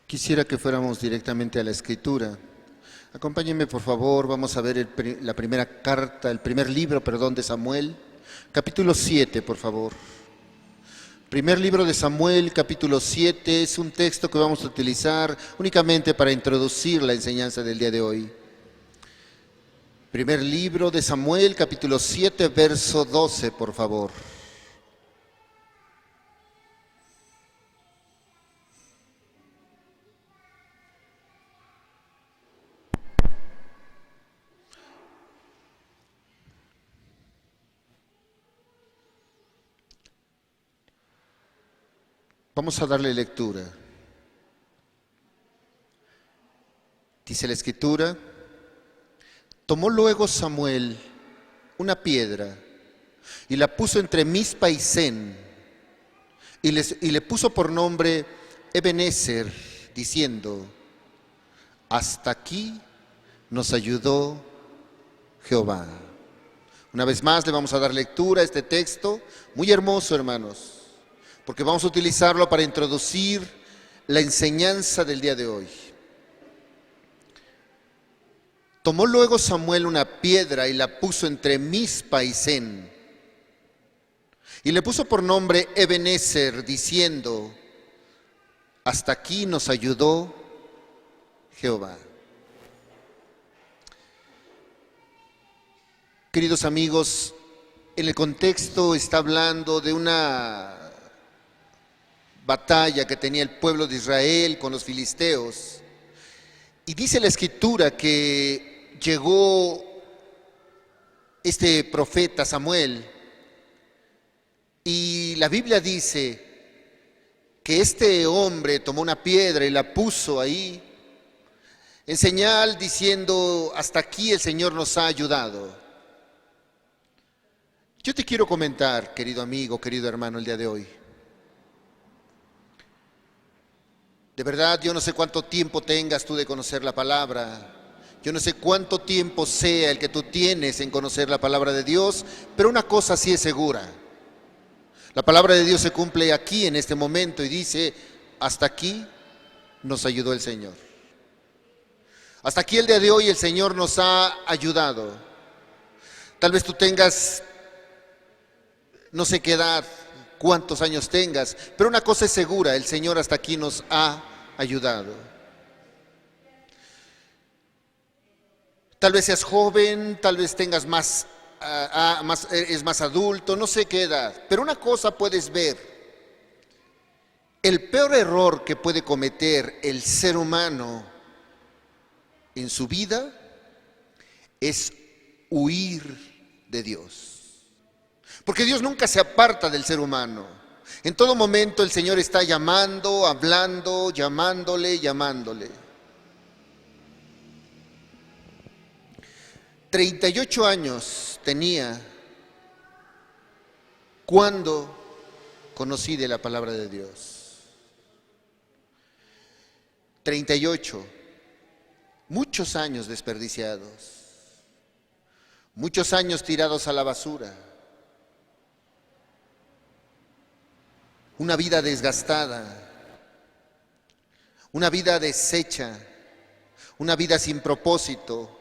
Quisiera que fuéramos directamente a la Escritura. Acompáñenme, por favor, vamos a ver la primera carta, el primer libro, perdón, de Samuel, capítulo 7, por favor. Primer libro de Samuel, capítulo 7, es un texto que vamos a utilizar únicamente para introducir la enseñanza del día de hoy. Primer libro de Samuel, capítulo 7, verso 12, por favor. Vamos a darle lectura. Dice la Escritura: tomó luego Samuel una piedra y la puso entre Mizpa y Sen, y le puso por nombre Ebenezer, diciendo: hasta aquí nos ayudó Jehová. Una vez más le vamos a dar lectura a este texto, muy hermoso, hermanos, porque vamos a utilizarlo para introducir la enseñanza del día de hoy. Tomó luego Samuel una piedra y la puso entre Mizpa y Sen, y le puso por nombre Ebenezer, diciendo: hasta aquí nos ayudó Jehová. Queridos amigos, en el contexto está hablando de una batalla que tenía el pueblo de Israel con los filisteos. Y dice la Escritura que llegó este profeta Samuel, y la Biblia dice que este hombre tomó una piedra y la puso ahí, en señal diciendo: hasta aquí el Señor nos ha ayudado. Yo te quiero comentar, querido amigo, querido hermano, el día de hoy. De verdad, yo no sé cuánto tiempo tengas tú de conocer la palabra. Yo no sé cuánto tiempo sea el que tú tienes en conocer la palabra de Dios, pero una cosa sí es segura. La palabra de Dios se cumple aquí en este momento y dice: hasta aquí nos ayudó el Señor. Hasta aquí el día de hoy el Señor nos ha ayudado. Tal vez tú tengas no sé qué edad, cuántos años tengas, pero una cosa es segura: el Señor hasta aquí nos ha ayudado. Tal vez seas joven, tal vez tengas eres más adulto, no sé qué edad, pero una cosa puedes ver: el peor error que puede cometer el ser humano en su vida es huir de Dios. Porque Dios nunca se aparta del ser humano. En todo momento el Señor está llamando, hablando, llamándole. 38 años tenía cuando conocí de la palabra de Dios. 38, muchos años desperdiciados, muchos años tirados a la basura. Una vida desgastada, una vida deshecha, una vida sin propósito,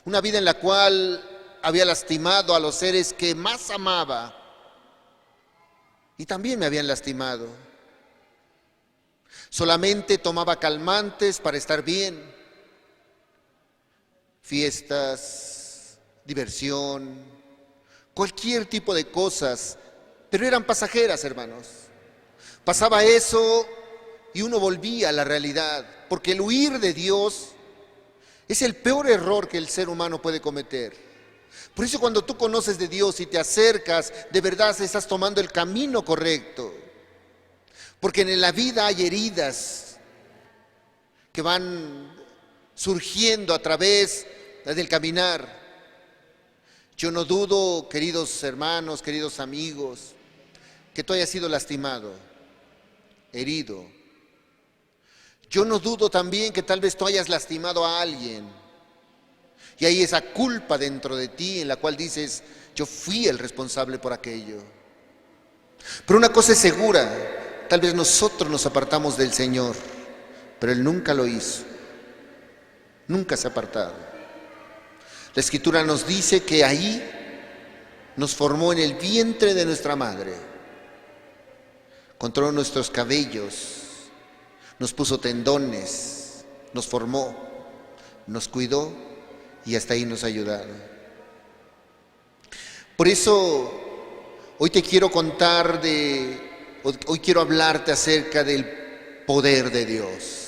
una vida en la cual había lastimado a los seres que más amaba y también me habían lastimado. Solamente tomaba calmantes para estar bien, fiestas, diversión, cualquier tipo de cosas, pero eran pasajeras, hermanos. Pasaba eso y uno volvía a la realidad, porque el huir de Dios es el peor error que el ser humano puede cometer. Por eso cuando tú conoces de Dios y te acercas, de verdad estás tomando el camino correcto. Porque en la vida hay heridas que van surgiendo a través del caminar. Yo no dudo, queridos hermanos, queridos amigos, que tú hayas sido lastimado, herido. Yo no dudo también que tal vez tú hayas lastimado a alguien y hay esa culpa dentro de ti en la cual dices: yo fui el responsable por aquello. Pero una cosa es segura: tal vez nosotros nos apartamos del Señor, pero Él nunca lo hizo, nunca se ha apartado. La Escritura nos dice que ahí nos formó en el vientre de nuestra madre, controló nuestros cabellos, nos puso tendones, nos formó, nos cuidó y hasta ahí nos ha ayudado. Por eso hoy te quiero contar hoy quiero hablarte acerca del poder de Dios.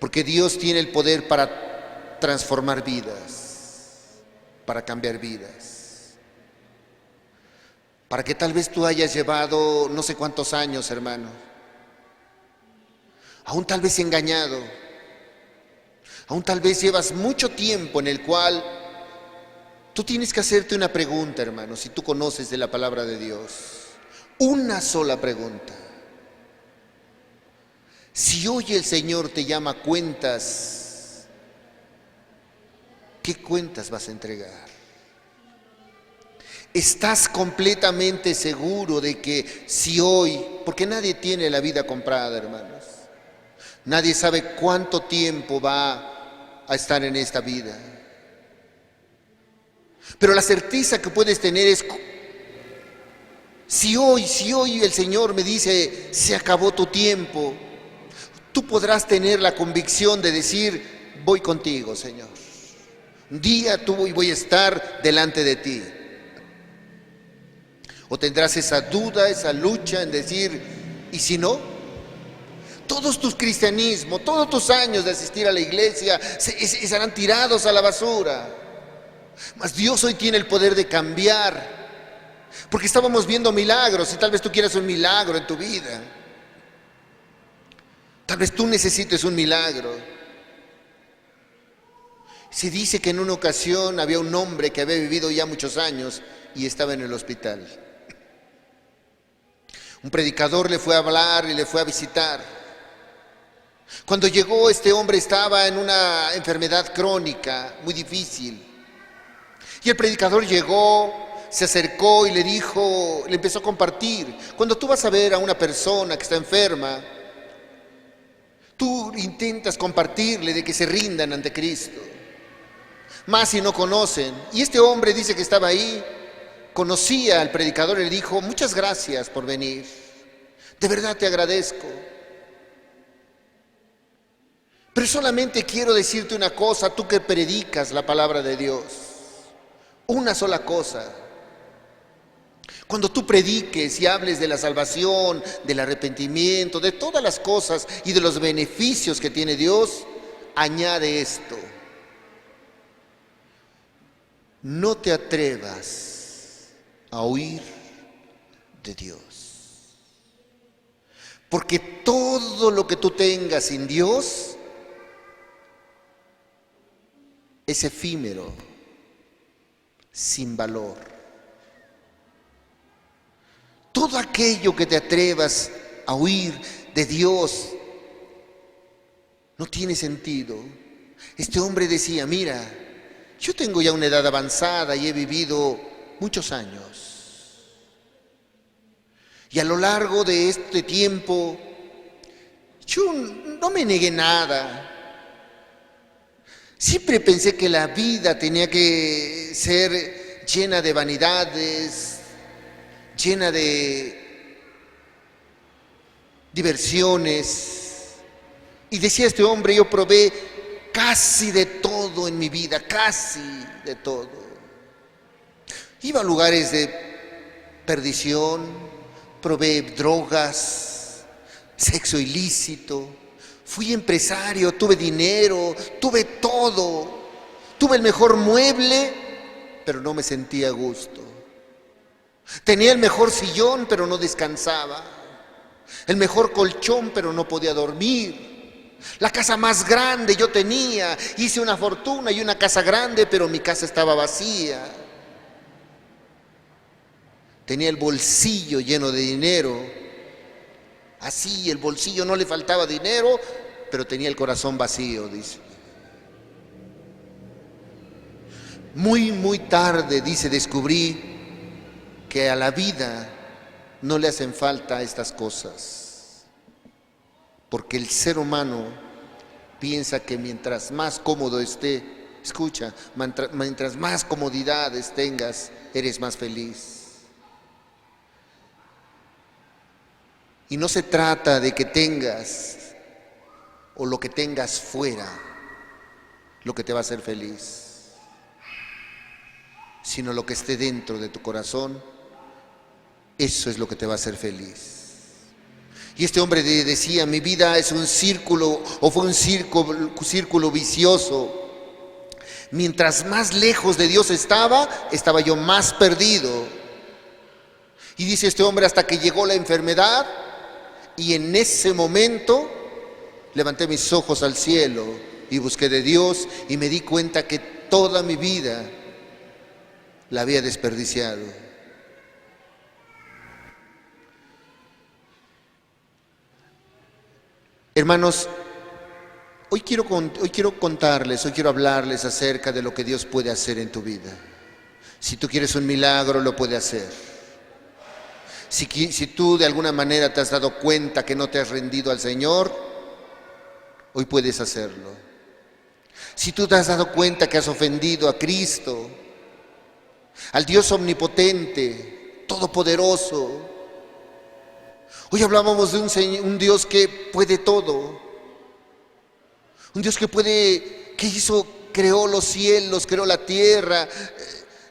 Porque Dios tiene el poder para transformar vidas, para cambiar vidas. Para que tal vez tú hayas llevado no sé cuántos años, hermano, aún tal vez engañado, aún tal vez llevas mucho tiempo en el cual tú tienes que hacerte una pregunta, hermano, si tú conoces de la palabra de Dios. Una sola pregunta. Si hoy el Señor te llama a cuentas, ¿qué cuentas vas a entregar? ¿Estás completamente seguro de que si hoy, porque nadie tiene la vida comprada, hermanos, nadie sabe cuánto tiempo va a estar en esta vida? Pero la certeza que puedes tener es, si hoy el Señor me dice, se acabó tu tiempo, tú podrás tener la convicción de decir, voy contigo, Señor. Un día voy a estar delante de ti. O tendrás esa duda, esa lucha en decir, ¿y si no? Todos tus cristianismos, todos tus años de asistir a la iglesia serán tirados a la basura. Mas Dios hoy tiene el poder de cambiar. Porque estábamos viendo milagros y tal vez tú quieras un milagro en tu vida. Tal vez tú necesites un milagro. Se dice que en una ocasión había un hombre que había vivido ya muchos años y estaba en el hospital. Un predicador le fue a hablar y le fue a visitar. Cuando llegó, este hombre estaba en una enfermedad crónica muy difícil. Y el predicador llegó, se acercó y le dijo, le empezó a compartir. Cuando tú vas a ver a una persona que está enferma, tú intentas compartirle de que se rindan ante Cristo. Más si no conocen. Y este hombre dice que estaba ahí, conocía al predicador y le dijo, muchas gracias por venir. De verdad te agradezco. Pero solamente quiero decirte una cosa, tú que predicas la palabra de Dios. Una sola cosa. Cuando tú prediques y hables de la salvación, del arrepentimiento, de todas las cosas y de los beneficios que tiene Dios, añade esto. No te atrevas a huir de Dios. Porque todo lo que tú tengas sin Dios es efímero, sin valor. Todo aquello que te atrevas a huir de Dios no tiene sentido. Este hombre decía, mira, yo tengo ya una edad avanzada y he vivido muchos años. Y a lo largo de este tiempo, yo no me negué nada. Siempre pensé que la vida tenía que ser llena de vanidades, llena de diversiones. Y decía este hombre, yo probé casi de todo en mi vida, casi de todo. Iba a lugares de perdición, probé drogas, sexo ilícito, fui empresario, tuve dinero, tuve todo, tuve el mejor mueble, pero no me sentía a gusto. Tenía el mejor sillón, pero no descansaba. El mejor colchón, pero no podía dormir. La casa más grande yo tenía. Hice una fortuna y una casa grande, pero mi casa estaba vacía. Tenía el bolsillo lleno de dinero. Así, el bolsillo no le faltaba dinero, pero tenía el corazón vacío, dice. Muy tarde, dice, descubrí que a la vida no le hacen falta estas cosas. porque el ser humano piensa que mientras más cómodo esté, escucha, mientras más comodidades tengas, eres más feliz. Y no se trata de que tengas o lo que tengas fuera lo que te va a hacer feliz, sino lo que esté dentro de tu corazón, eso es lo que te va a hacer feliz. Y este hombre decía, mi vida es un círculo, o fue un círculo vicioso. Mientras más lejos de Dios estaba yo más perdido. Y dice este hombre, hasta que llegó la enfermedad, y en ese momento levanté mis ojos al cielo y busqué de Dios y me di cuenta que toda mi vida la había desperdiciado. Hermanos, hoy quiero contarles, hoy quiero hablarles acerca de lo que Dios puede hacer en tu vida. Si tú quieres un milagro, lo puede hacer. Si tú de alguna manera te has dado cuenta que no te has rendido al Señor, hoy puedes hacerlo. Si tú te has dado cuenta que has ofendido a Cristo, al Dios omnipotente, todopoderoso, hoy hablábamos de un Dios que puede todo, un Dios creó los cielos, creó la tierra,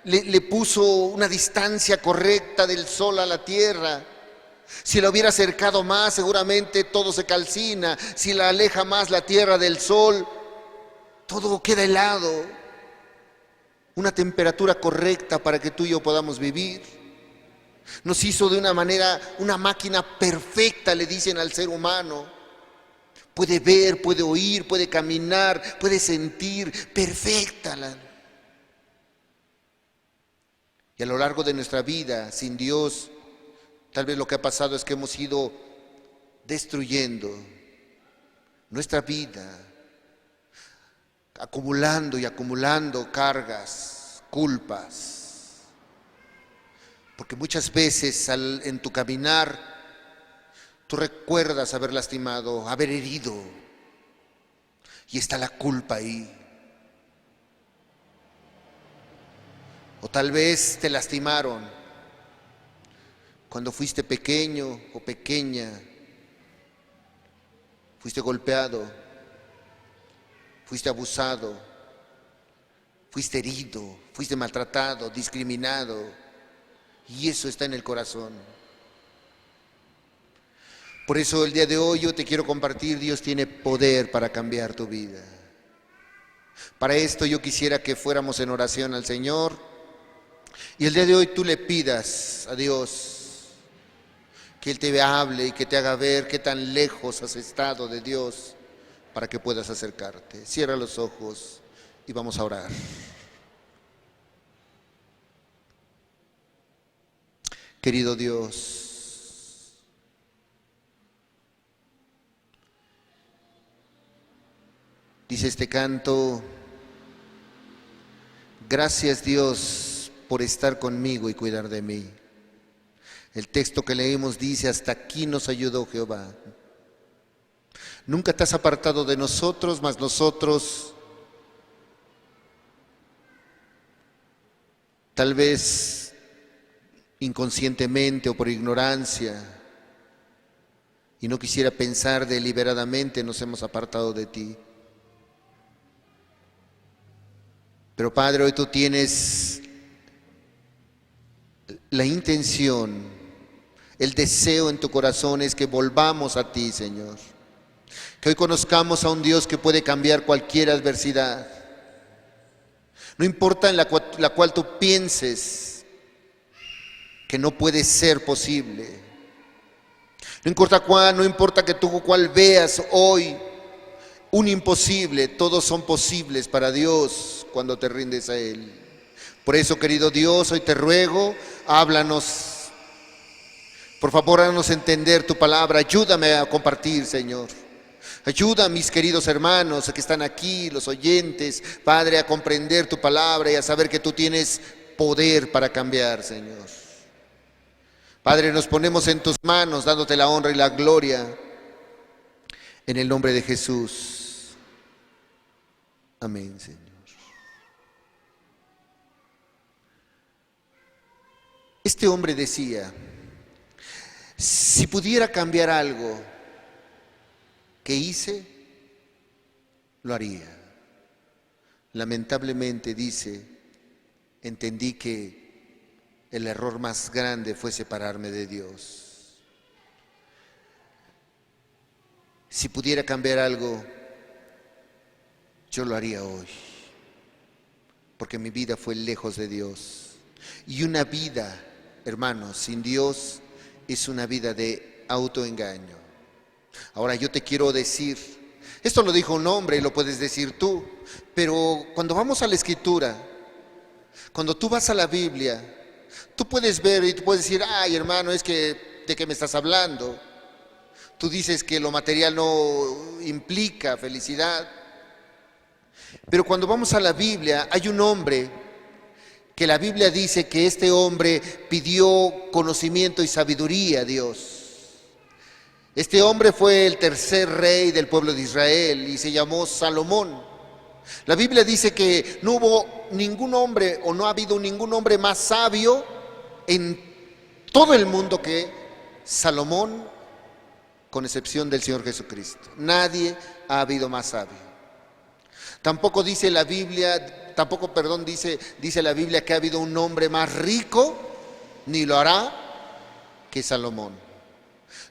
le puso una distancia correcta del sol a la tierra. Si la hubiera acercado más, seguramente todo se calcina. Si la aleja más la tierra del sol, todo queda helado. Una temperatura correcta para que tú y yo podamos vivir. Nos hizo de una manera, una máquina perfecta, le dicen al ser humano. Puede ver, puede oír, puede caminar, puede sentir, perfecta. Y a lo largo de nuestra vida, sin Dios, tal vez lo que ha pasado es que hemos ido destruyendo nuestra vida, acumulando y acumulando cargas, culpas. Porque muchas veces en tu caminar, tú recuerdas haber lastimado, haber herido, y está la culpa ahí. O tal vez te lastimaron cuando fuiste pequeño o pequeña, fuiste golpeado, fuiste abusado, fuiste herido, fuiste maltratado, discriminado, y eso está en el corazón. Por eso el día de hoy yo te quiero compartir, Dios tiene poder para cambiar tu vida. Para esto yo quisiera que fuéramos en oración al Señor. Y el día de hoy tú le pidas a Dios que Él te hable y que te haga ver qué tan lejos has estado de Dios para que puedas acercarte. Cierra los ojos y vamos a orar. Querido Dios, dice este canto, gracias Dios por estar conmigo y cuidar de mí. El texto que leímos dice, hasta aquí nos ayudó Jehová. Nunca te has apartado de nosotros, mas nosotros tal vez inconscientemente o por ignorancia, y no quisiera pensar deliberadamente, nos hemos apartado de ti. Pero Padre, hoy tú tienes la intención, el deseo en tu corazón es que volvamos a ti, Señor. Que hoy conozcamos a un Dios que puede cambiar cualquier adversidad. No importa en la cual tú pienses que no puede ser posible. No importa que tú cuál veas hoy un imposible, todos son posibles para Dios cuando te rindes a Él. Por eso, querido Dios, hoy te ruego, háblanos. Por favor, háganos entender tu palabra. Ayúdame a compartir, Señor. Ayuda a mis queridos hermanos que están aquí, los oyentes, Padre, a comprender tu palabra y a saber que tú tienes poder para cambiar, Señor. Padre, nos ponemos en tus manos, dándote la honra y la gloria. En el nombre de Jesús. Amén, Señor. Este hombre decía, si pudiera cambiar algo que hice, lo haría. Lamentablemente, dice, entendí que el error más grande fue separarme de Dios. Si pudiera cambiar algo, yo lo haría hoy, porque mi vida fue lejos de Dios. Y una vida, hermanos, sin Dios es una vida de autoengaño. Ahora yo te quiero decir, esto lo dijo un hombre y lo puedes decir tú, pero cuando vamos a la Escritura, cuando tú vas a la Biblia, tú puedes ver y tú puedes decir, ay hermano, es que ¿de qué me estás hablando? Tú dices que lo material no implica felicidad. Pero cuando vamos a la Biblia, hay un hombre que la Biblia dice que este hombre pidió conocimiento y sabiduría a Dios. Este hombre fue el tercer rey del pueblo de Israel y se llamó Salomón. La Biblia dice que no hubo ningún hombre o no ha habido ningún hombre más sabio en todo el mundo que Salomón, con excepción del Señor Jesucristo. Nadie ha habido más sabio. Tampoco dice la Biblia, dice la Biblia que ha habido un hombre más rico, ni lo hará, que Salomón.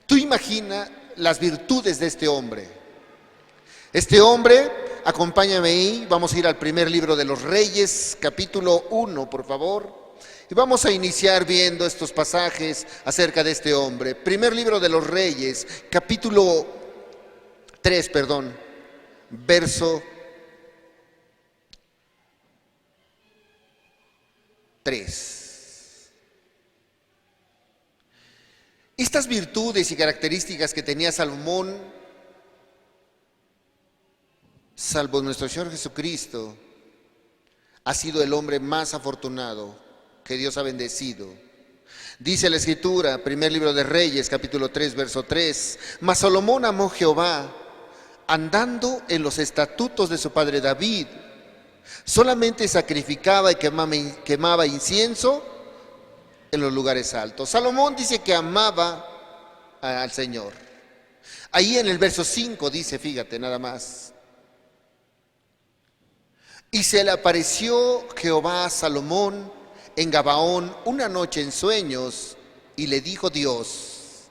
Tú imagina las virtudes de este hombre. Este hombre, acompáñame ahí, vamos a ir al primer libro de los Reyes, capítulo 1, por favor. Y vamos a iniciar viendo estos pasajes acerca de este hombre. Primer libro de los Reyes, capítulo 3, verso 3. Estas virtudes y características que tenía Salomón, salvo nuestro Señor Jesucristo, ha sido el hombre más afortunado que Dios ha bendecido. Dice la Escritura, primer libro de Reyes, capítulo 3, verso 3, mas Salomón amó a Jehová, andando en los estatutos de su padre David. Solamente sacrificaba y quemaba incienso en los lugares altos. Salomón dice que amaba al Señor. Ahí en el verso 5 dice, fíjate nada más. Y se le apareció Jehová a Salomón en Gabaón una noche en sueños, y le dijo Dios,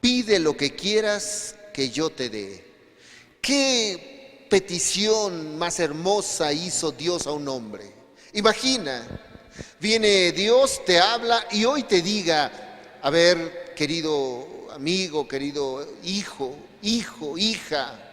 pide lo que quieras que yo te dé. ¿Qué petición más hermosa hizo Dios a un hombre? Imagina, viene Dios, te habla y hoy te diga, a ver, querido amigo, querido hijo, hija,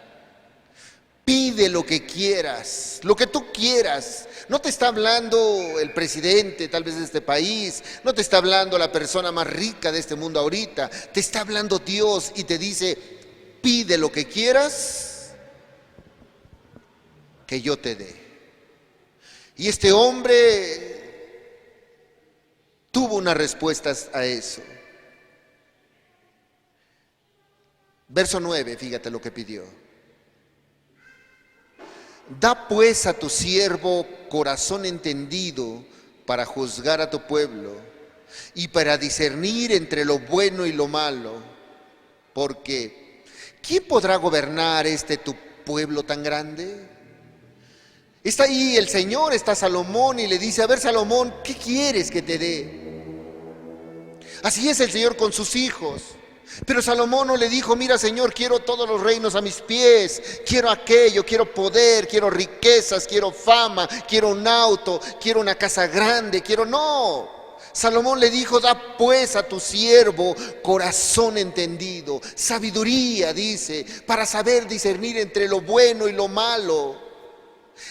pide lo que quieras, lo que tú quieras. No te está hablando el presidente tal vez de este país, no te está hablando la persona más rica de este mundo ahorita, te está hablando Dios y te dice, pide lo que quieras que yo te dé. Y este hombre tuvo una respuesta a eso. Verso 9, fíjate lo que pidió. Da pues a tu siervo corazón entendido para juzgar a tu pueblo y para discernir entre lo bueno y lo malo, porque ¿quién podrá gobernar tu pueblo tan grande? Está ahí el Señor, está Salomón y le dice, a ver Salomón, ¿qué quieres que te dé? Así es el Señor con sus hijos. Pero Salomón no le dijo, mira Señor, quiero todos los reinos a mis pies, quiero aquello, quiero poder, quiero riquezas, quiero fama, quiero un auto, quiero una casa grande, no. Salomón le dijo, da pues a tu siervo corazón entendido, sabiduría, dice, para saber discernir entre lo bueno y lo malo.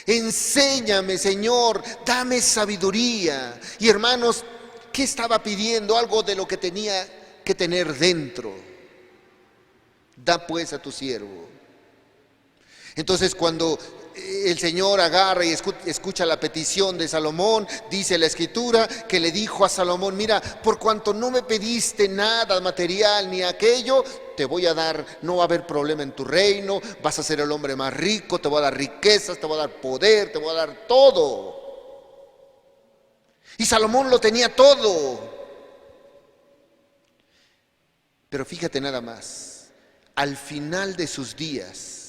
Enséñame, Señor, dame sabiduría. Y hermanos, ¿qué estaba pidiendo? Algo de lo que tenía que tener dentro. Da pues a tu siervo. Entonces cuando el Señor agarra y escucha la petición de Salomón, dice la Escritura que le dijo a Salomón: mira, por cuanto no me pediste nada material ni aquello, te voy a dar, no va a haber problema en tu reino, vas a ser el hombre más rico, te voy a dar riquezas, te voy a dar poder, te voy a dar todo. Y Salomón lo tenía todo. Pero fíjate nada más, al final de sus días,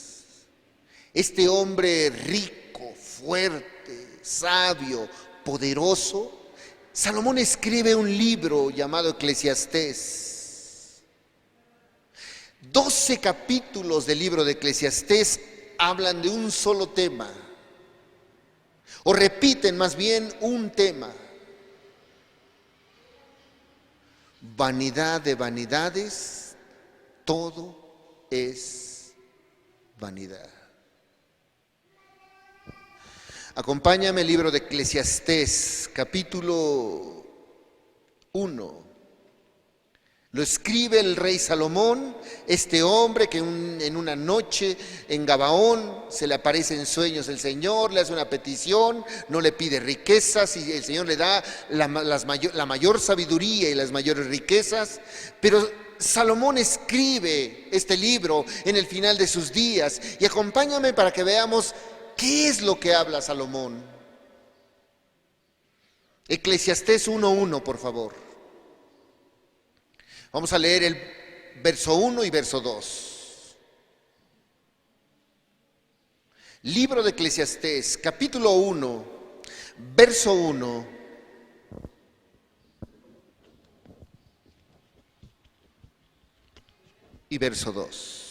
este hombre rico, fuerte, sabio, poderoso, Salomón escribe un libro llamado Eclesiastés. 12 capítulos del libro de Eclesiastés hablan de un solo tema, o repiten más bien un tema: vanidad de vanidades, todo es vanidad. Acompáñame al libro de Eclesiastés, capítulo 1. Lo escribe el rey Salomón, este hombre que en una noche en Gabaón se le aparece en sueños el Señor, le hace una petición, no le pide riquezas y el Señor le da la mayor sabiduría y las mayores riquezas. Pero Salomón escribe este libro en el final de sus días, y acompáñame para que veamos qué es lo que habla Salomón. Eclesiastés 1:1, por favor. Vamos a leer el verso 1 y verso 2. Libro de Eclesiastés, capítulo 1, verso 1 y verso 2.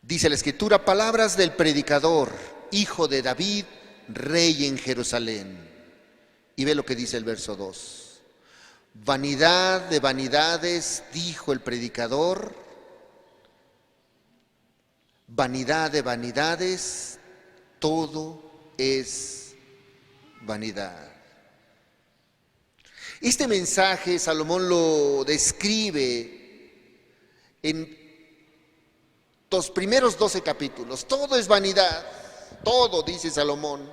Dice la Escritura: palabras del predicador, hijo de David, rey en Jerusalén. Y ve lo que dice el verso 2. Vanidad de vanidades, dijo el predicador, vanidad de vanidades, todo es vanidad. Este mensaje Salomón lo describe en los primeros 12 capítulos. Todo es vanidad, todo, dice Salomón.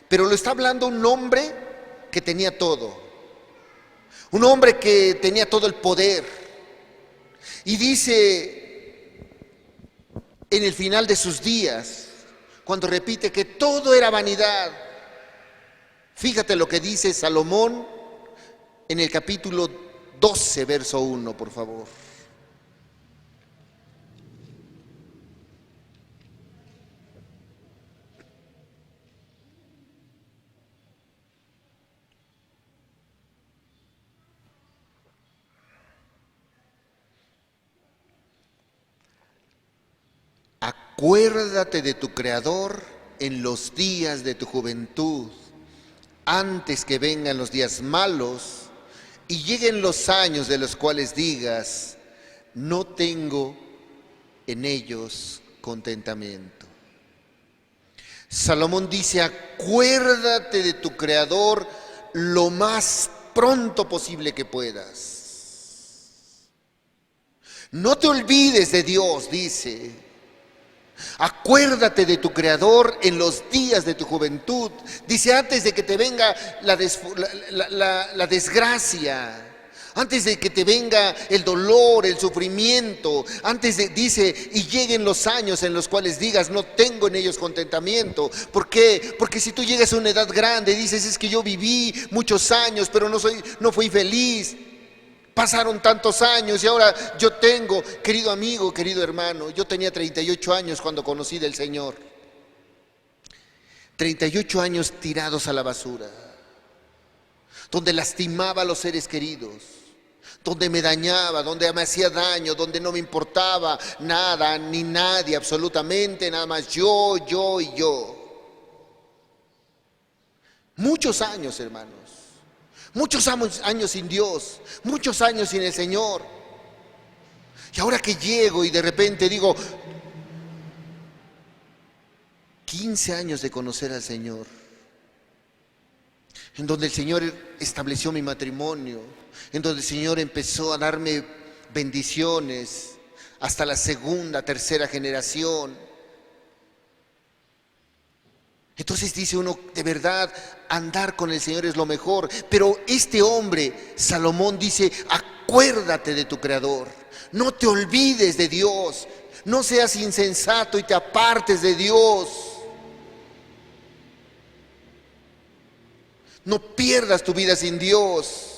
Pero lo está hablando un hombre que tenía todo. Un hombre que tenía todo el poder. Y dice en el final de sus días, cuando repite que todo era vanidad, fíjate lo que dice Salomón en el capítulo 12, verso 1, por favor. Acuérdate de tu Creador en los días de tu juventud, antes que vengan los días malos y lleguen los años de los cuales digas: no tengo en ellos contentamiento. Salomón dice: acuérdate de tu Creador lo más pronto posible que puedas. No te olvides de Dios, dice. Acuérdate de tu Creador en los días de tu juventud. Dice: antes de que te venga la desgracia, antes de que te venga el dolor, el sufrimiento, dice, y lleguen los años en los cuales digas: no tengo en ellos contentamiento. ¿Por qué? Porque si tú llegas a una edad grande, dices: es que yo viví muchos años, pero no fui feliz. Pasaron tantos años y ahora yo tengo, querido amigo, querido hermano, yo tenía 38 años cuando conocí del Señor. 38 años tirados a la basura, donde lastimaba a los seres queridos, donde me dañaba, donde me hacía daño, donde no me importaba nada ni nadie, absolutamente, nada más yo y yo. Muchos años, hermanos. Muchos años sin Dios, muchos años sin el Señor. Y ahora que llego y de repente digo, 15 años de conocer al Señor, en donde el Señor estableció mi matrimonio, en donde el Señor empezó a darme bendiciones hasta la segunda, tercera generación. Entonces dice uno, de verdad, andar con el Señor es lo mejor. Pero este hombre, Salomón, dice, acuérdate de tu Creador. No te olvides de Dios. No seas insensato y te apartes de Dios. No pierdas tu vida sin Dios.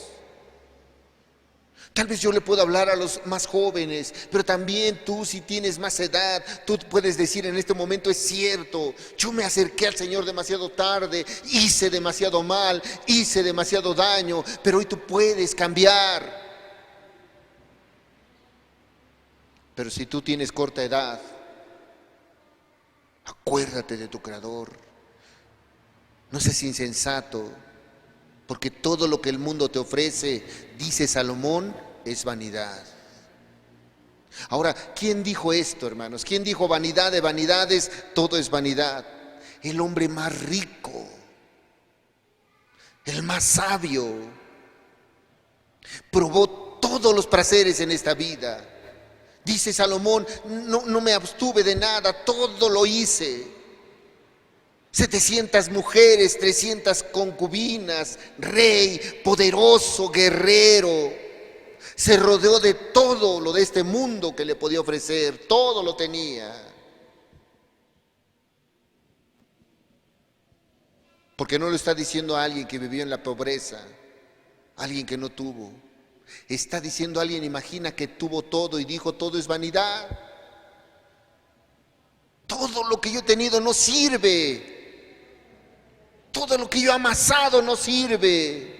Tal vez yo le puedo hablar a los más jóvenes, pero también tú, si tienes más edad, tú puedes decir en este momento, es cierto, yo me acerqué al Señor demasiado tarde, hice demasiado mal, hice demasiado daño, pero hoy tú puedes cambiar. Pero si tú tienes corta edad, acuérdate de tu Creador. No seas insensato, porque todo lo que el mundo te ofrece, dice Salomón, es vanidad. Ahora, ¿quién dijo esto, hermanos? ¿Quién dijo vanidad de vanidades? Todo es vanidad. El hombre más rico, el más sabio, probó todos los placeres en esta vida. Dice Salomón, no me abstuve de nada, todo lo hice. 700 mujeres, 300 concubinas, rey, poderoso, guerrero. Se rodeó de todo lo de este mundo que le podía ofrecer, todo lo tenía. Porque no lo está diciendo a alguien que vivió en la pobreza, alguien que no tuvo. Está diciendo a alguien, imagina que tuvo todo y dijo, todo es vanidad. Todo lo que yo he tenido no sirve. Todo lo que yo he amasado no sirve.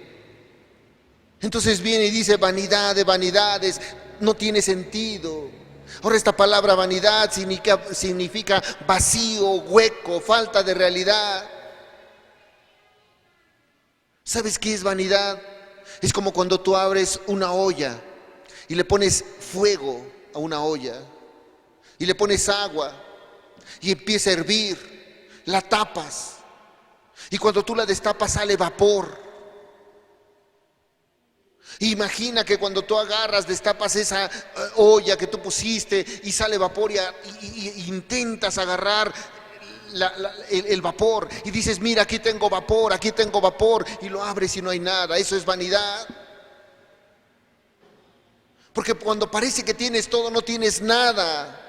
Entonces viene y dice, vanidad de vanidades, no tiene sentido. Ahora esta palabra vanidad significa vacío, hueco, falta de realidad. ¿Sabes qué es vanidad? Es como cuando tú abres una olla y le pones fuego a una olla y le pones agua y empieza a hervir, la tapas y cuando tú la destapas sale vapor. Imagina que cuando tú agarras, destapas esa olla que tú pusiste y sale vapor y intentas agarrar el vapor y dices, mira, aquí tengo vapor, y lo abres y no hay nada. Eso es vanidad. Porque cuando parece que tienes todo, no tienes nada.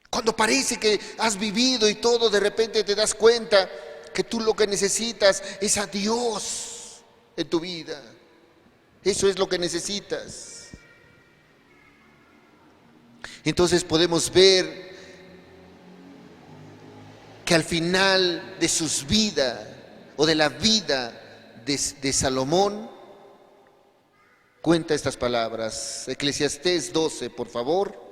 Cuando parece que has vivido y todo, de repente te das cuenta que tú lo que necesitas es a Dios en tu vida. Eso es lo que necesitas. Entonces podemos ver que al final de sus vidas o de la vida de Salomón cuenta estas palabras. Eclesiastés 12, por favor.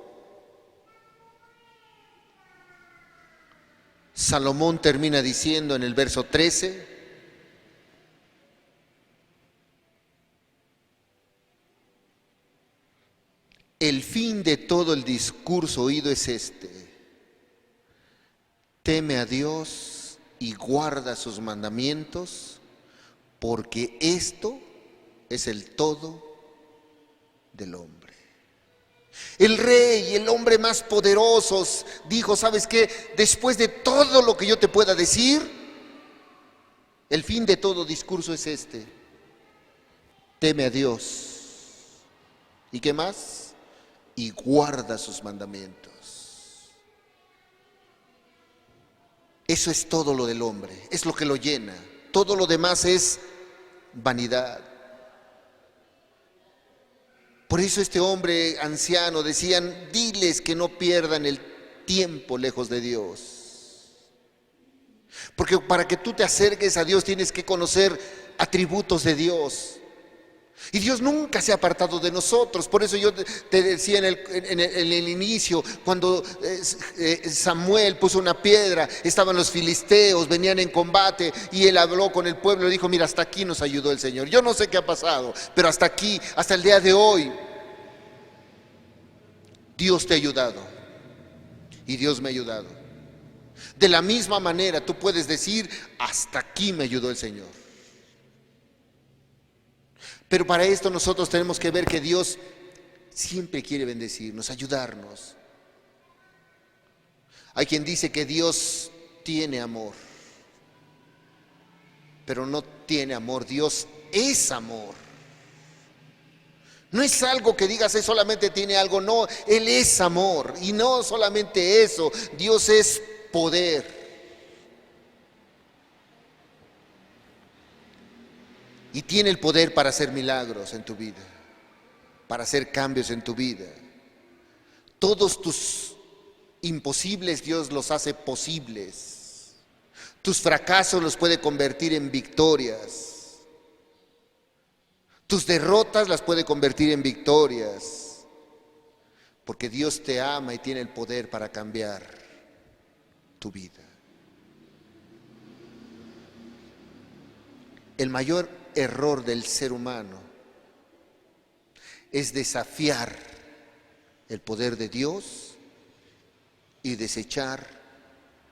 Salomón termina diciendo en el verso 13, el fin de todo el discurso oído es este: teme a Dios y guarda sus mandamientos, porque esto es el todo del hombre. El rey, el hombre más poderoso, dijo, ¿sabes qué? Después de todo lo que yo te pueda decir, el fin de todo discurso es este: teme a Dios. ¿Y qué más? Y guarda sus mandamientos. Eso es todo lo del hombre, es lo que lo llena. Todo lo demás es vanidad. Por eso este hombre anciano decían, diles que no pierdan el tiempo lejos de Dios. Porque para que tú te acerques a Dios tienes que conocer atributos de Dios. Y Dios nunca se ha apartado de nosotros. Por eso yo te decía en el inicio, cuando Samuel puso una piedra, estaban los filisteos, venían en combate y él habló con el pueblo y dijo, mira, hasta aquí nos ayudó el Señor. Yo no sé qué ha pasado, pero hasta aquí, hasta el día de hoy, Dios te ha ayudado y Dios me ha ayudado. De la misma manera tú puedes decir, hasta aquí me ayudó el Señor. Pero para esto nosotros tenemos que ver que Dios siempre quiere bendecirnos, ayudarnos. Hay quien dice que Dios tiene amor, pero no tiene amor. Dios es amor. No es algo que digas, Él solamente tiene algo, no, Él es amor. Y no solamente eso, Dios es poder. Y tiene el poder para hacer milagros en tu vida, para hacer cambios en tu vida. Todos tus imposibles Dios los hace posibles. Tus fracasos los puede convertir en victorias. Tus derrotas las puede convertir en victorias. Porque Dios te ama y tiene el poder para cambiar tu vida. El mayor error del ser humano es desafiar el poder de Dios y desechar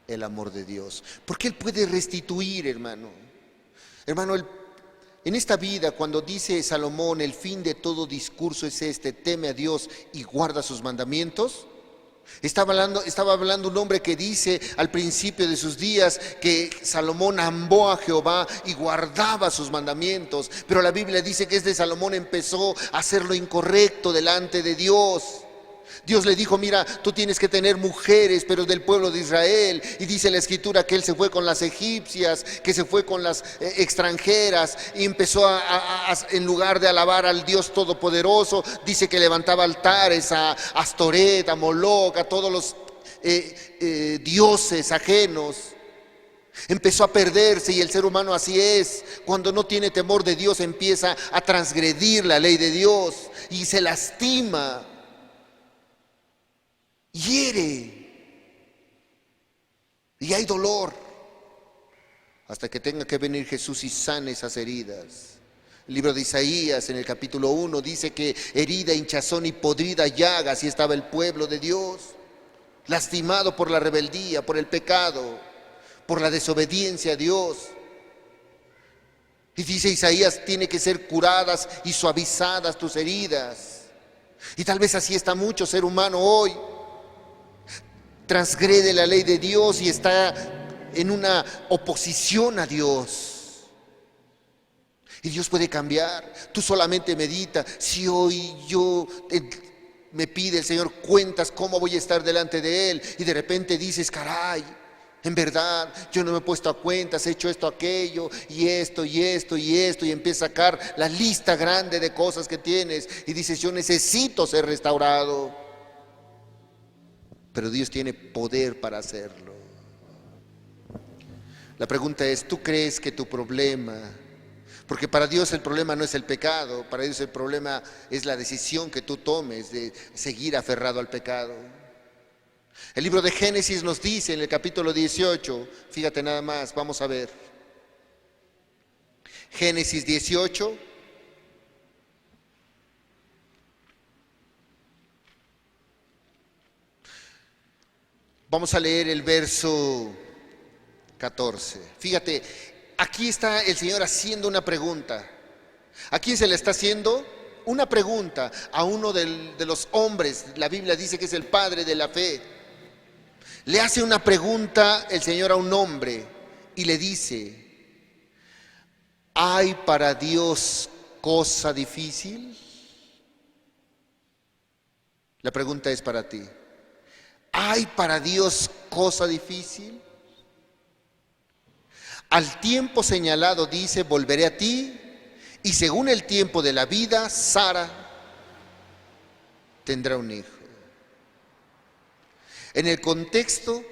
el amor de Dios. Porque Él puede restituir, hermano. Hermano, en esta vida, cuando dice Salomón, el fin de todo discurso es este: teme a Dios y guarda sus mandamientos. Estaba hablando un hombre que dice al principio de sus días que Salomón amó a Jehová y guardaba sus mandamientos. Pero la Biblia dice que Salomón empezó a hacer lo incorrecto delante de Dios. Dios le dijo: mira, tú tienes que tener mujeres, pero del pueblo de Israel. Y dice la escritura que él se fue con las egipcias, que se fue con las extranjeras, y empezó en lugar de alabar al Dios Todopoderoso, dice que levantaba altares a Astoret, a Moloc, a todos los dioses ajenos. Empezó a perderse, y el ser humano así es. Cuando no tiene temor de Dios, empieza a transgredir la ley de Dios y se lastima. Hiere y hay dolor hasta que tenga que venir Jesús y sane esas heridas. El libro de Isaías en el capítulo 1 dice que herida, hinchazón y podrida llaga, así estaba el pueblo de Dios, lastimado por la rebeldía, por el pecado, por la desobediencia a Dios. Y dice Isaías: tiene que ser curadas y suavizadas tus heridas. Y tal vez así está mucho ser humano hoy. Transgrede la ley de Dios y está en una oposición a Dios. Y Dios puede cambiar. Tú solamente medita. Si hoy me pide el Señor cuentas, ¿cómo voy a estar delante de Él? Y de repente dices: caray, en verdad yo no me he puesto a cuentas, he hecho esto, aquello, y esto, y esto, y esto. Y empieza a sacar la lista grande de cosas que tienes. Y dices: yo necesito ser restaurado. Pero Dios tiene poder para hacerlo. La pregunta es: ¿tú crees que tu problema? Porque para Dios el problema no es el pecado, para Dios el problema es la decisión que tú tomes de seguir aferrado al pecado. El libro de Génesis nos dice en el capítulo 18, fíjate nada más, vamos a ver. Génesis 18. Vamos a leer el verso 14. Fíjate, aquí está el Señor haciendo una pregunta. ¿A quién se le está haciendo? Una pregunta a uno de los hombres. La Biblia dice que es el padre de la fe. Le hace una pregunta el Señor a un hombre y le dice: ¿hay para Dios cosa difícil? La pregunta es para ti. ¿Hay para Dios cosa difícil? Al tiempo señalado dice: volveré a ti, y según el tiempo de la vida, Sara tendrá un hijo. En el contexto,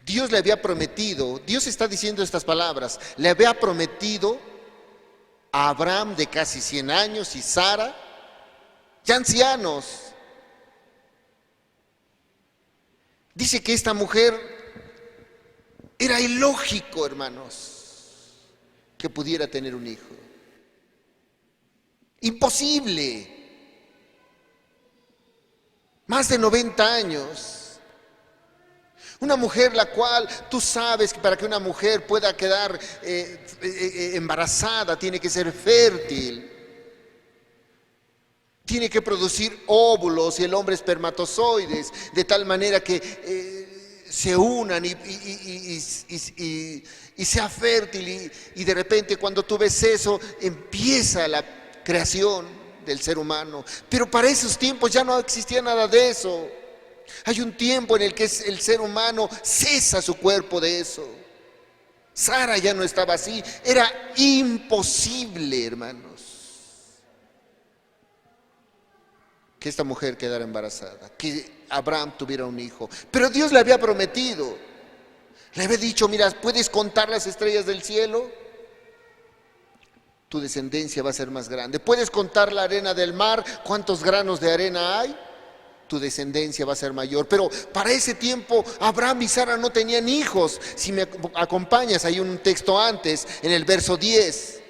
Dios le había prometido, Dios está diciendo estas palabras, le había prometido a Abraham de casi 100 años y Sara, ya ancianos. Dice que esta mujer era ilógico, hermanos, que pudiera tener un hijo. Imposible. Más de 90 años. Una mujer la cual tú sabes que para que una mujer pueda quedar embarazada tiene que ser fértil. Tiene que producir óvulos y el hombre espermatozoides, de tal manera que se unan y sea fértil y de repente cuando tú ves eso empieza la creación del ser humano. Pero para esos tiempos ya no existía nada de eso. Hay un tiempo en el que el ser humano cesa su cuerpo de eso. Sara ya no estaba así, era imposible, hermanos, que esta mujer quedara embarazada, que Abraham tuviera un hijo. Pero Dios le había prometido, le había dicho, mira, ¿puedes contar las estrellas del cielo? Tu descendencia va a ser más grande. ¿Puedes contar la arena del mar? ¿Cuántos granos de arena hay? Tu descendencia va a ser mayor. Pero para ese tiempo Abraham y Sara no tenían hijos. Si me acompañas, hay un texto antes, en el verso 10.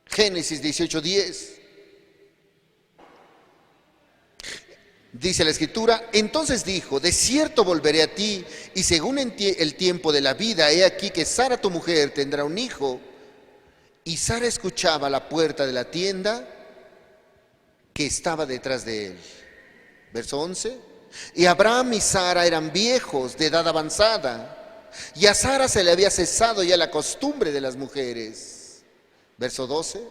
Génesis 18:10. Dice la escritura, entonces dijo, de cierto volveré a ti, y según el tiempo de la vida, he aquí que Sara tu mujer tendrá un hijo. Y Sara escuchaba a la puerta de la tienda que estaba detrás de él. Verso 11. Y Abraham y Sara eran viejos, de edad avanzada, y a Sara se le había cesado ya la costumbre de las mujeres. Verso 12.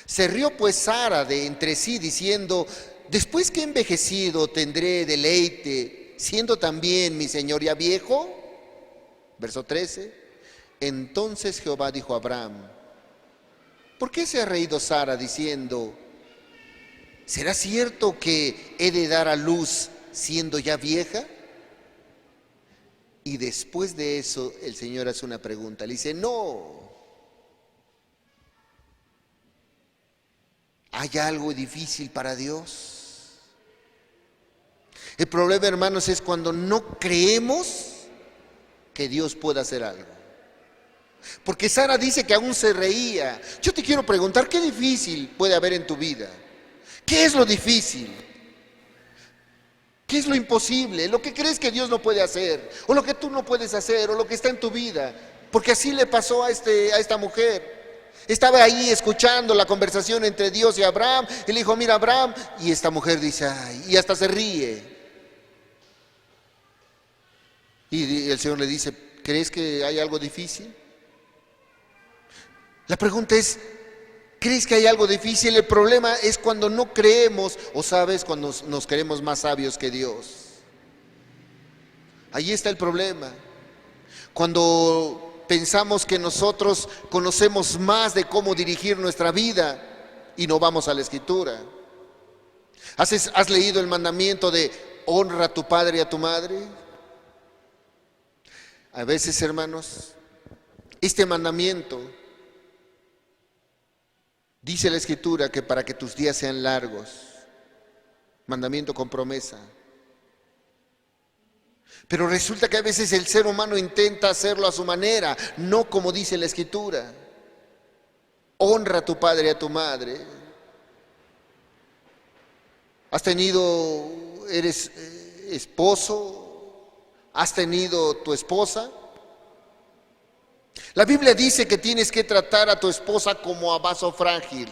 Se rió pues Sara de entre sí, diciendo, después que he envejecido tendré deleite, siendo también mi señor ya viejo. Verso 13. Entonces Jehová dijo a Abraham, ¿por qué se ha reído Sara diciendo, ¿será cierto que he de dar a luz siendo ya vieja? Y después de eso el Señor hace una pregunta, le dice, no, ¿hay algo difícil para Dios? El problema, hermanos, es cuando no creemos que Dios pueda hacer algo. Porque Sara dice que aún se reía. Yo te quiero preguntar, ¿qué difícil puede haber en tu vida? ¿Qué es lo difícil? ¿Qué es lo imposible? Lo que crees que Dios no puede hacer, o lo que tú no puedes hacer, o lo que está en tu vida. Porque así le pasó a esta mujer. Estaba ahí escuchando la conversación entre Dios y Abraham, y le dijo, mira Abraham, y esta mujer dice, ay, y hasta se ríe. Y el Señor le dice, ¿crees que hay algo difícil? La pregunta es, ¿crees que hay algo difícil? El problema es cuando no creemos, o sabes, cuando nos creemos más sabios que Dios. Ahí está el problema. Cuando pensamos que nosotros conocemos más de cómo dirigir nuestra vida y no vamos a la Escritura. ¿Has leído el mandamiento de honra a tu padre y a tu madre? A veces, hermanos, este mandamiento dice la Escritura que para que tus días sean largos, mandamiento con promesa. Pero resulta que a veces el ser humano intenta hacerlo a su manera, no como dice la Escritura. Honra a tu padre y a tu madre. ¿Eres esposo? ¿Has tenido tu esposa? La Biblia dice que tienes que tratar a tu esposa como a vaso frágil.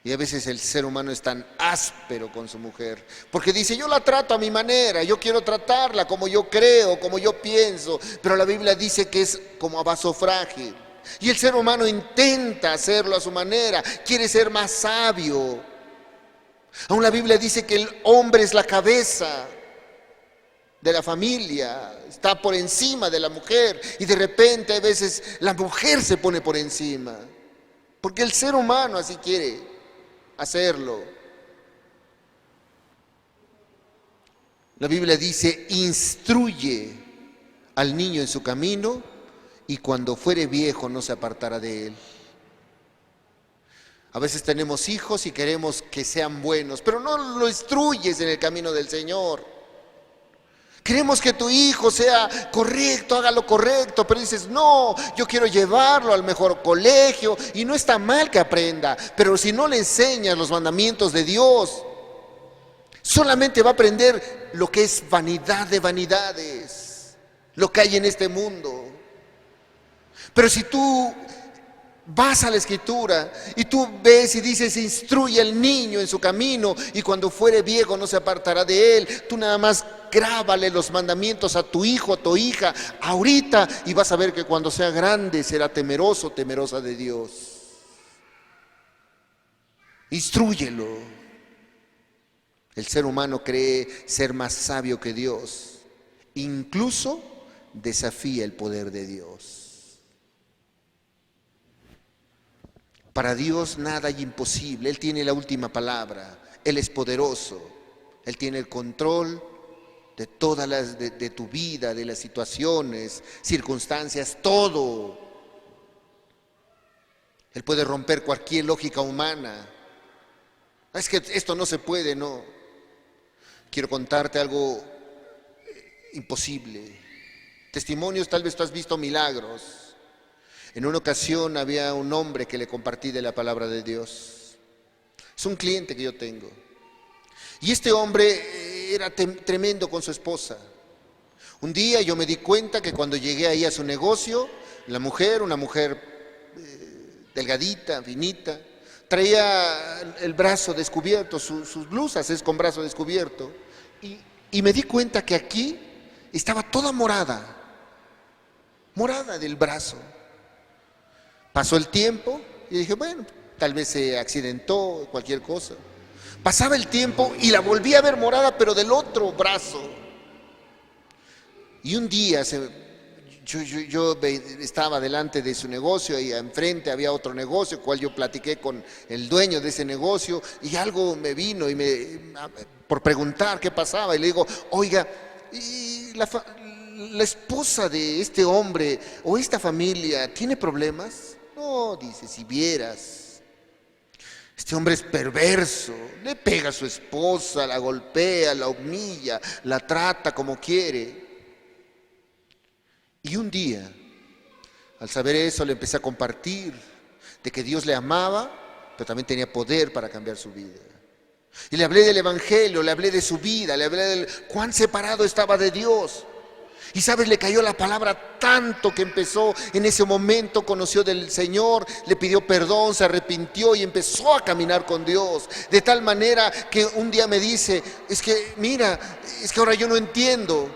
Y a veces el ser humano es tan áspero con su mujer, porque dice, yo la trato a mi manera, yo quiero tratarla como yo creo, como yo pienso, pero la Biblia dice que es como a vaso frágil. Y el ser humano intenta hacerlo a su manera, quiere ser más sabio. Aún la Biblia dice que el hombre es la cabeza de la familia, está por encima de la mujer, y de repente a veces la mujer se pone por encima, porque el ser humano así quiere hacerlo. La Biblia dice, instruye al niño en su camino, y cuando fuere viejo no se apartará de él. A veces tenemos hijos y queremos que sean buenos, pero no lo instruyes en el camino del Señor. Queremos que tu hijo sea correcto, haga lo correcto, pero dices, no, yo quiero llevarlo al mejor colegio, y no está mal que aprenda, pero si no le enseñas los mandamientos de Dios, solamente va a aprender lo que es vanidad de vanidades, lo que hay en este mundo. Pero si tú Vas a la Escritura y tú ves y dices, instruye al niño en su camino y cuando fuere viejo no se apartará de él. Tú nada más grábale los mandamientos a tu hijo, a tu hija, ahorita, y vas a ver que cuando sea grande será temeroso, temerosa de Dios. Instrúyelo. El ser humano cree ser más sabio que Dios, incluso desafía el poder de Dios. Para Dios nada hay imposible, Él tiene la última palabra, Él es poderoso, Él tiene el control de todas las, de tu vida, de las situaciones, circunstancias, todo. Él puede romper cualquier lógica humana. Es que esto no se puede, no. Quiero contarte algo imposible. Testimonios, tal vez tú has visto milagros. En una ocasión había un hombre que le compartí de la palabra de Dios. Es un cliente que yo tengo. Y este hombre era tremendo con su esposa. Un día yo me di cuenta que cuando llegué ahí a su negocio, la mujer, una mujer delgadita, finita, traía el brazo descubierto, sus blusas es con brazo descubierto. Y me di cuenta que aquí estaba toda morada del brazo. Pasó el tiempo y dije, bueno, tal vez se accidentó, cualquier cosa. Pasaba el tiempo y la volví a ver morada, pero del otro brazo. Y un día yo estaba delante de su negocio y enfrente había otro negocio, cual yo platiqué con el dueño de ese negocio y algo me vino por preguntar qué pasaba y le digo, oiga, ¿y la esposa de este hombre o esta familia tiene problemas? No, dice, si vieras, este hombre es perverso, le pega a su esposa, la golpea, la humilla, la trata como quiere. Y un día, al saber eso, le empecé a compartir de que Dios le amaba, pero también tenía poder para cambiar su vida. Y le hablé del Evangelio, le hablé de su vida, le hablé de cuán separado estaba de Dios. Y sabes, le cayó la palabra tanto que empezó en ese momento, conoció del Señor, le pidió perdón, se arrepintió y empezó a caminar con Dios. De tal manera que un día me dice, es que mira, es que ahora yo no entiendo.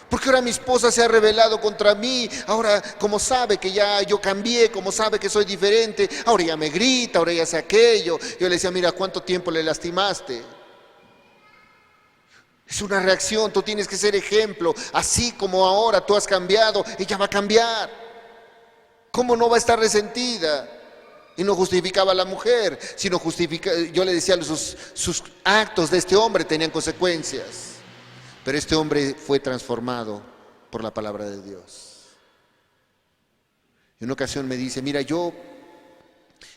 Porque ahora mi esposa se ha rebelado contra mí, ahora como sabe que ya yo cambié, como sabe que soy diferente, ahora ya me grita, ahora ya hace aquello. Yo le decía, mira, ¿cuánto tiempo le lastimaste? Es una reacción, tú tienes que ser ejemplo. Así como ahora tú has cambiado, ella va a cambiar. ¿Cómo no va a estar resentida? Y no justificaba a la mujer, sino yo le decía, sus actos de este hombre tenían consecuencias. Pero este hombre fue transformado por la palabra de Dios. En una ocasión me dice, mira, yo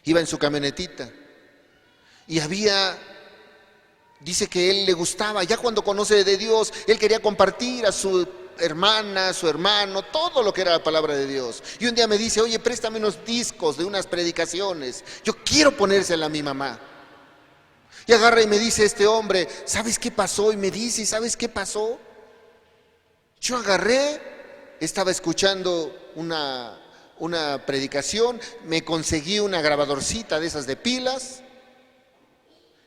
iba en su camionetita y dice que él le gustaba, ya cuando conoce de Dios, él quería compartir a su hermana, a su hermano, todo lo que era la palabra de Dios. Y un día me dice, oye, préstame unos discos de unas predicaciones, yo quiero ponérsela a mi mamá. Y agarra y me dice este hombre, ¿sabes qué pasó? Y me dice, ¿sabes qué pasó? Yo agarré, estaba escuchando una predicación, me conseguí una grabadorcita de esas de pilas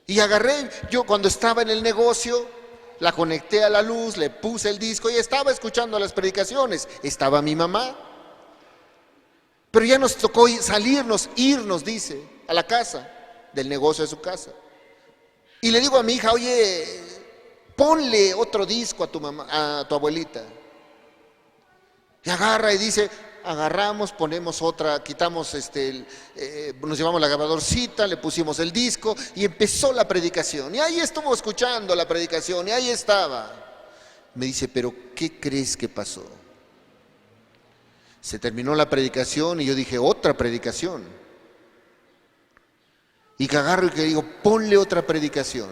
y agarré, yo cuando estaba en el negocio, la conecté a la luz, le puse el disco y estaba escuchando las predicaciones. Estaba mi mamá. Pero ya nos tocó irnos, dice, a la casa, del negocio de su casa. Y le digo a mi hija, oye, ponle otro disco a tu mamá, a tu abuelita. Y agarra y dice, agarramos, ponemos otra, quitamos nos llevamos la grabadorcita, le pusimos el disco y empezó la predicación. Y ahí estuvo escuchando la predicación y ahí estaba. Me dice, pero ¿qué crees que pasó? Se terminó la predicación y yo dije, otra predicación. Y que agarro y que digo, ponle otra predicación.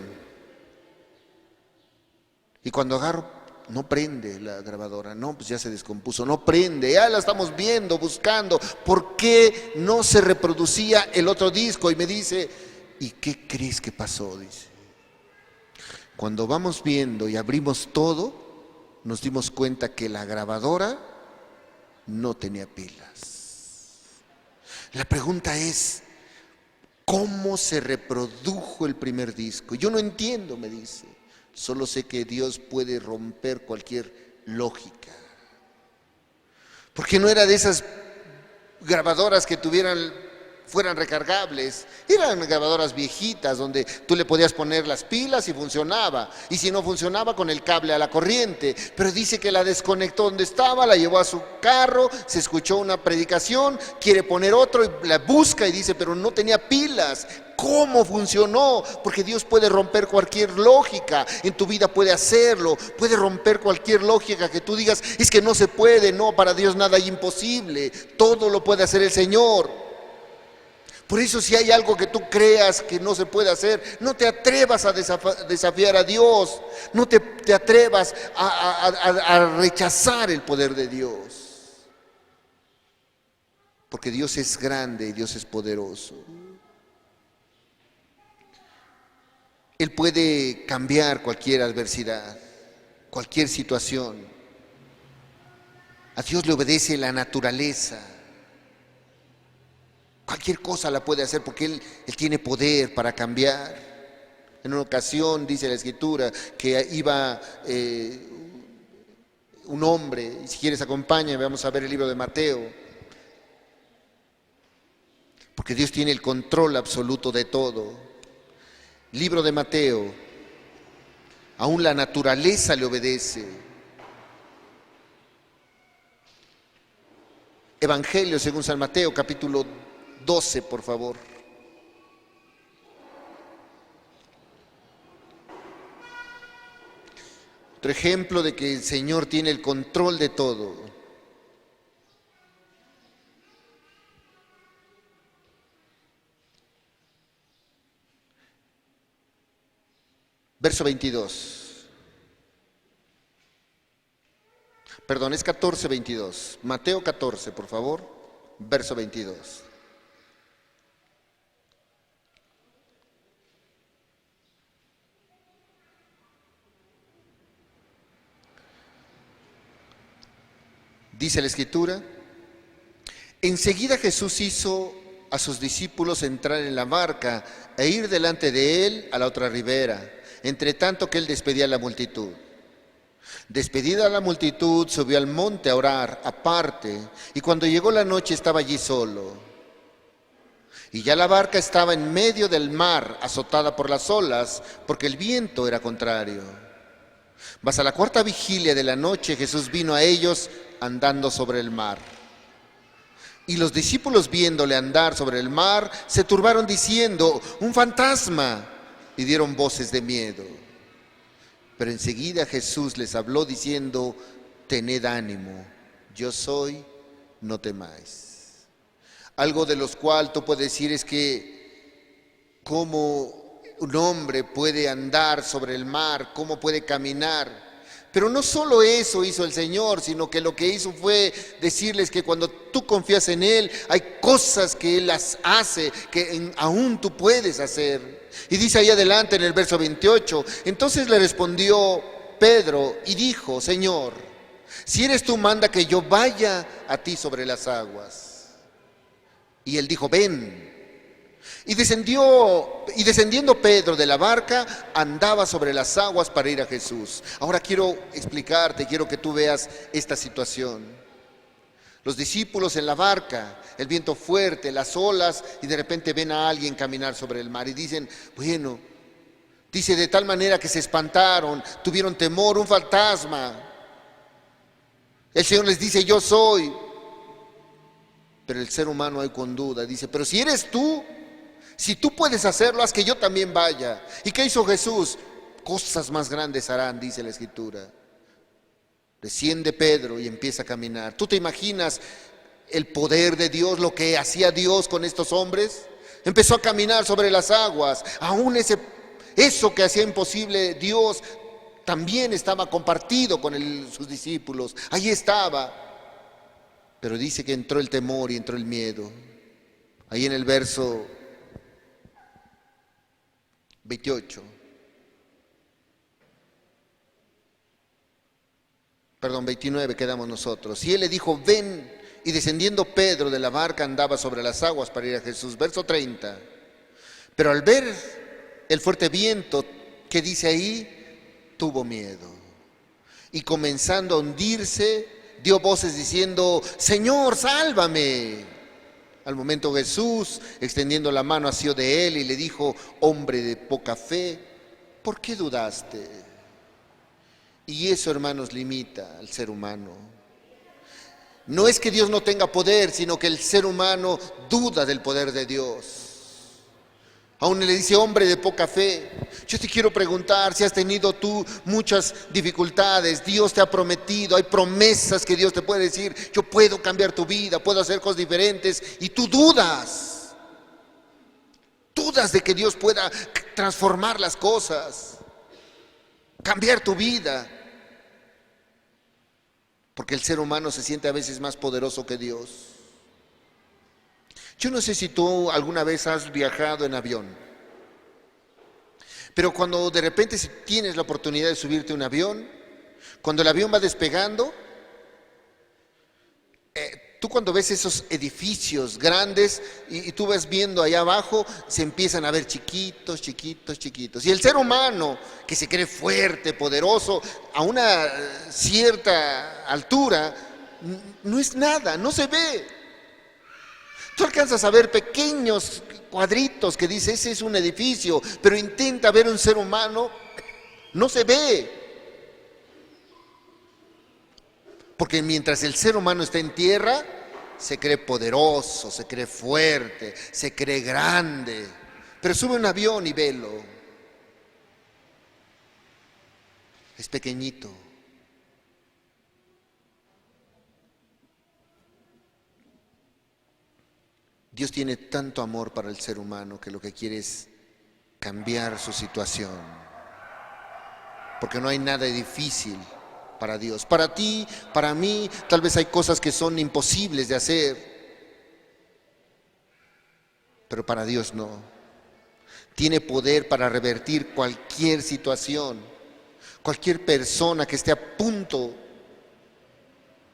Y cuando agarro, no prende la grabadora, no, pues ya se descompuso, no prende, ya la estamos viendo, buscando, ¿por qué no se reproducía el otro disco? Y me dice, ¿y qué crees que pasó? Dice, cuando vamos viendo y abrimos todo, nos dimos cuenta que la grabadora no tenía pilas. La pregunta es, ¿cómo se reprodujo el primer disco? Yo no entiendo, me dice. Solo sé que Dios puede romper cualquier lógica. Porque no era de esas grabadoras que fueran recargables. Eran grabadoras viejitas donde tú le podías poner las pilas y funcionaba. Y si no funcionaba, con el cable a la corriente. Pero dice que la desconectó donde estaba, la llevó a su carro, se escuchó una predicación, quiere poner otro y la busca y dice, pero no tenía pilas. ¿Cómo funcionó? Porque Dios puede romper cualquier lógica, en tu vida puede hacerlo, puede romper cualquier lógica que tú digas, es que no se puede, no, para Dios nada es imposible, todo lo puede hacer el Señor. Por eso si hay algo que tú creas que no se puede hacer, no te atrevas a desafiar a Dios, no te atrevas a rechazar el poder de Dios. Porque Dios es grande y Dios es poderoso. Él puede cambiar cualquier adversidad, cualquier situación. A Dios le obedece la naturaleza. Cualquier cosa la puede hacer porque Él tiene poder para cambiar. En una ocasión dice la Escritura que iba un hombre, y si quieres acompáñame, vamos a ver el libro de Mateo. Porque Dios tiene el control absoluto de todo. Libro de Mateo, aún la naturaleza le obedece. Evangelio según San Mateo, capítulo 12, por favor. Otro ejemplo de que el Señor tiene el control de todo. Verso 22. Perdón, es 14, 22. Mateo 14, por favor. Verso 22. Dice la Escritura, enseguida Jesús hizo a sus discípulos entrar en la barca e ir delante de él a la otra ribera, entre tanto que él despedía a la multitud. Despedida la multitud, subió al monte a orar aparte, y cuando llegó la noche estaba allí solo. Y ya la barca estaba en medio del mar, azotada por las olas, porque el viento era contrario. Mas a la cuarta vigilia de la noche Jesús vino a ellos andando sobre el mar. Y los discípulos, viéndole andar sobre el mar, se turbaron diciendo, un fantasma, y dieron voces de miedo. Pero enseguida Jesús les habló diciendo, tened ánimo, yo soy, no temáis. Algo de los cual tú puedes decir es que cómo un hombre puede andar sobre el mar, cómo puede caminar. Pero no solo eso hizo el Señor, sino que lo que hizo fue decirles que cuando tú confías en Él, hay cosas que Él las hace, que aún tú puedes hacer. Y dice ahí adelante en el verso 28, entonces le respondió Pedro y dijo, Señor, si eres tú, manda que yo vaya a ti sobre las aguas. Y él dijo, ven. Y descendiendo Pedro de la barca, andaba sobre las aguas para ir a Jesús. Ahora quiero explicarte, quiero que tú veas esta situación. Los discípulos en la barca, el viento fuerte, las olas, y de repente ven a alguien caminar sobre el mar y dicen, bueno, dice de tal manera que se espantaron, tuvieron temor, un fantasma. El Señor les dice, yo soy. Pero el ser humano hay con duda, dice, pero si eres tú, si tú puedes hacerlo, haz que yo también vaya. ¿Y qué hizo Jesús? Cosas más grandes harán, dice la Escritura. Desciende Pedro y empieza a caminar. ¿Tú te imaginas el poder de Dios, lo que hacía Dios con estos hombres? Empezó a caminar sobre las aguas. Aún eso que hacía imposible Dios también estaba compartido con sus discípulos. Ahí estaba. Pero dice que entró el temor y entró el miedo. Ahí en el verso 28. Perdón, 29 quedamos nosotros. Y él le dijo, ven. y descendiendo Pedro de la barca andaba sobre las aguas para ir a Jesús. Verso 30. Pero al ver el fuerte viento, que dice ahí, tuvo miedo. Y comenzando a hundirse, dio voces diciendo: Señor, sálvame. Al momento Jesús, extendiendo la mano, asió de él y le dijo: hombre de poca fe, ¿por qué dudaste? Y eso, hermanos, limita al ser humano. No es que Dios no tenga poder, sino que el ser humano duda del poder de Dios. Aún le dice: hombre de poca fe. Yo te quiero preguntar si has tenido tú muchas dificultades. Dios te ha prometido, hay promesas que Dios te puede decir: yo puedo cambiar tu vida, puedo hacer cosas diferentes, y tú dudas. Dudas de que Dios pueda transformar las cosas, cambiar tu vida. Porque el ser humano se siente a veces más poderoso que Dios. Yo no sé si tú alguna vez has viajado en avión, pero cuando de repente tienes la oportunidad de subirte a un avión, cuando el avión va despegando, tú cuando ves esos edificios grandes y tú vas viendo allá abajo, se empiezan a ver chiquitos, chiquitos, chiquitos. Y el ser humano, que se cree fuerte, poderoso, a una cierta altura, no es nada, no se ve. Tú alcanzas a ver pequeños cuadritos que dice: ese es un edificio, pero intenta ver un ser humano, no se ve. Porque mientras el ser humano está en tierra, se cree poderoso, se cree fuerte, se cree grande. Pero sube un avión y velo. Es pequeñito. Dios tiene tanto amor para el ser humano que lo que quiere es cambiar su situación. Porque no hay nada difícil para Dios. Para ti, para mí, tal vez hay cosas que son imposibles de hacer, pero para Dios no. Tiene poder para revertir cualquier situación. Cualquier persona que esté a punto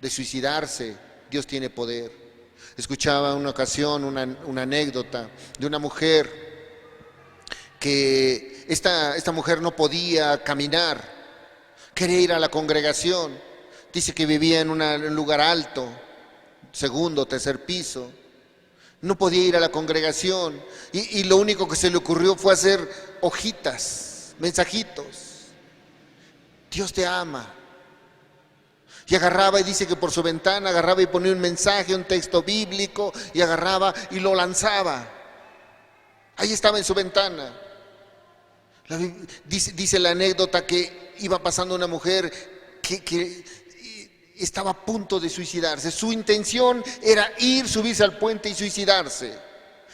de suicidarse, Dios tiene poder. Escuchaba en una ocasión una anécdota de una mujer que esta mujer no podía caminar. Quería ir a la congregación. Dice que vivía en un lugar alto, segundo, tercer piso. No podía ir a la congregación y lo único que se le ocurrió fue hacer hojitas, mensajitos. Dios te ama. Y agarraba, y dice que por su ventana agarraba y ponía un mensaje, un texto bíblico, y agarraba y lo lanzaba. Ahí estaba en su ventana. Dice la anécdota que iba pasando una mujer que estaba a punto de suicidarse. Su intención era subirse al puente y suicidarse.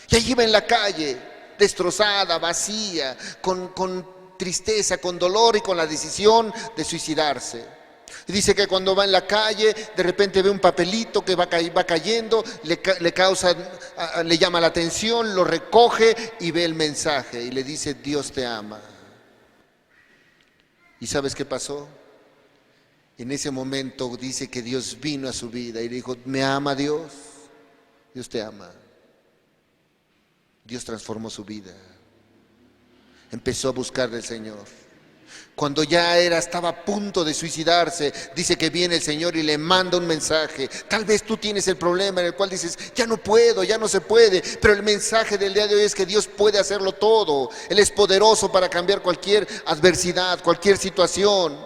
Y ahí iba en la calle, destrozada, vacía, con tristeza, con dolor y con la decisión de suicidarse. Y dice que cuando va en la calle, de repente ve un papelito que va cayendo, le llama la atención, lo recoge y ve el mensaje y le dice: Dios te ama. ¿Y sabes qué pasó? En ese momento dice que Dios vino a su vida y le dijo: ¿me ama Dios? Dios te ama. Dios transformó su vida. Empezó a buscar del Señor. Cuando ya estaba a punto de suicidarse, dice que viene el Señor y le manda un mensaje. Tal vez tú tienes el problema en el cual dices: ya no puedo, ya no se puede. Pero el mensaje del día de hoy es que Dios puede hacerlo todo. Él es poderoso para cambiar cualquier adversidad, cualquier situación.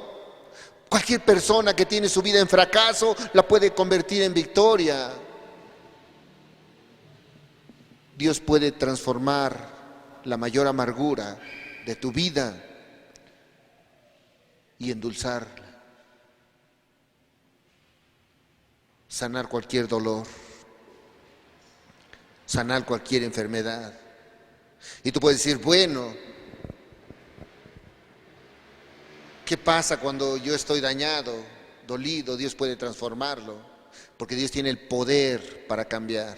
Cualquier persona que tiene su vida en fracaso la puede convertir en victoria. Dios puede transformar la mayor amargura de tu vida y endulzarla, sanar cualquier dolor, sanar cualquier enfermedad. Y tú puedes decir: bueno, ¿qué pasa cuando yo estoy dañado, dolido? Dios puede transformarlo, porque Dios tiene el poder para cambiar.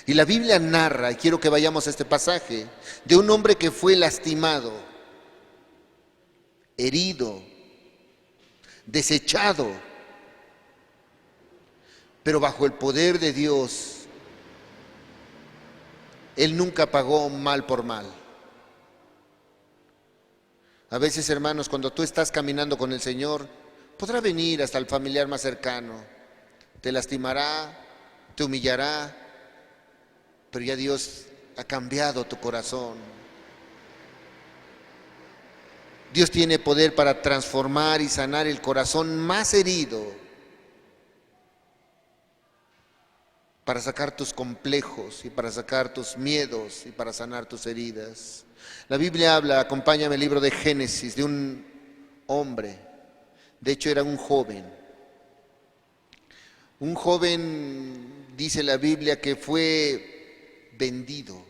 Y la Biblia narra, y quiero que vayamos a este pasaje, de un hombre que fue lastimado, herido, desechado, pero bajo el poder de Dios, Él nunca pagó mal por mal. A veces, hermanos, cuando tú estás caminando con el Señor, podrá venir hasta el familiar más cercano, te lastimará, te humillará, pero ya Dios ha cambiado tu corazón. Dios tiene poder para transformar y sanar el corazón más herido, para sacar tus complejos y para sacar tus miedos y para sanar tus heridas. La Biblia habla, acompáñame el libro de Génesis, de un hombre, de hecho era un joven. Un joven, dice la Biblia, que fue vendido.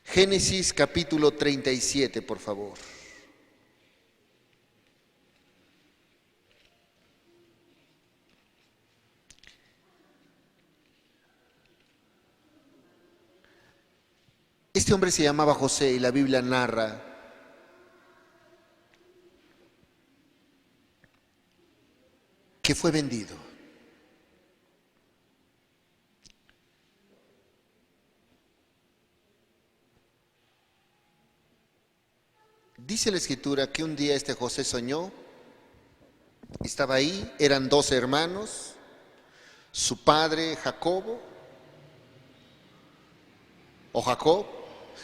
Génesis capítulo 37, por favor. Este hombre se llamaba José y la Biblia narra que fue vendido. Dice la Escritura que un día este José soñó, estaba ahí, eran 12 hermanos, su padre Jacobo, o Jacob,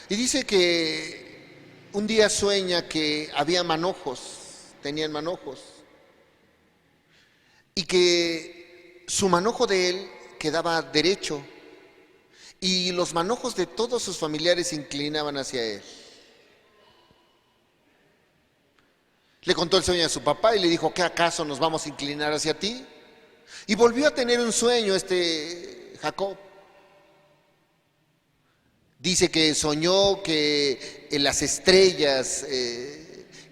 y dice que un día sueña que había manojos, tenían manojos, y que su manojo de él quedaba derecho, y los manojos de todos sus familiares se inclinaban hacia él. Le contó el sueño a su papá y le dijo, ¿qué acaso nos vamos a inclinar hacia ti? Y volvió a tener un sueño Jacob. Dice que soñó que en las estrellas,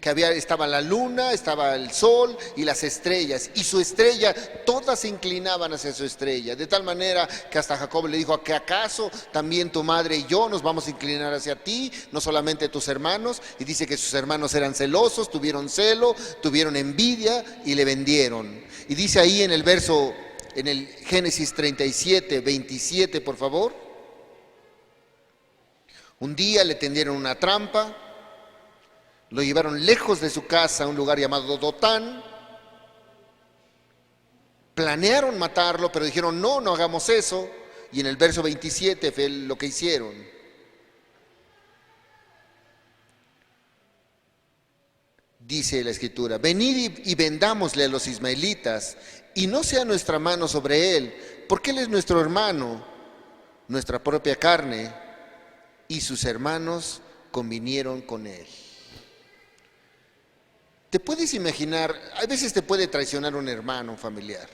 estaba la luna, estaba el sol y las estrellas, y su estrella, todas se inclinaban hacia su estrella, de tal manera que hasta Jacob le dijo, ¿que acaso también tu madre y yo nos vamos a inclinar hacia ti, no solamente tus hermanos? Y dice que sus hermanos eran celosos, tuvieron celo, tuvieron envidia y le vendieron. Y dice ahí en el Génesis 37, 27, por favor, un día le tendieron una trampa, lo llevaron lejos de su casa a un lugar llamado Dotán, planearon matarlo, pero dijeron, no hagamos eso, y en el verso 27 fue lo que hicieron. Dice la Escritura, venid y vendámosle a los ismaelitas, y no sea nuestra mano sobre él, porque él es nuestro hermano, nuestra propia carne, y sus hermanos convinieron con él. ¿Te puedes imaginar? A veces te puede traicionar un hermano, un familiar.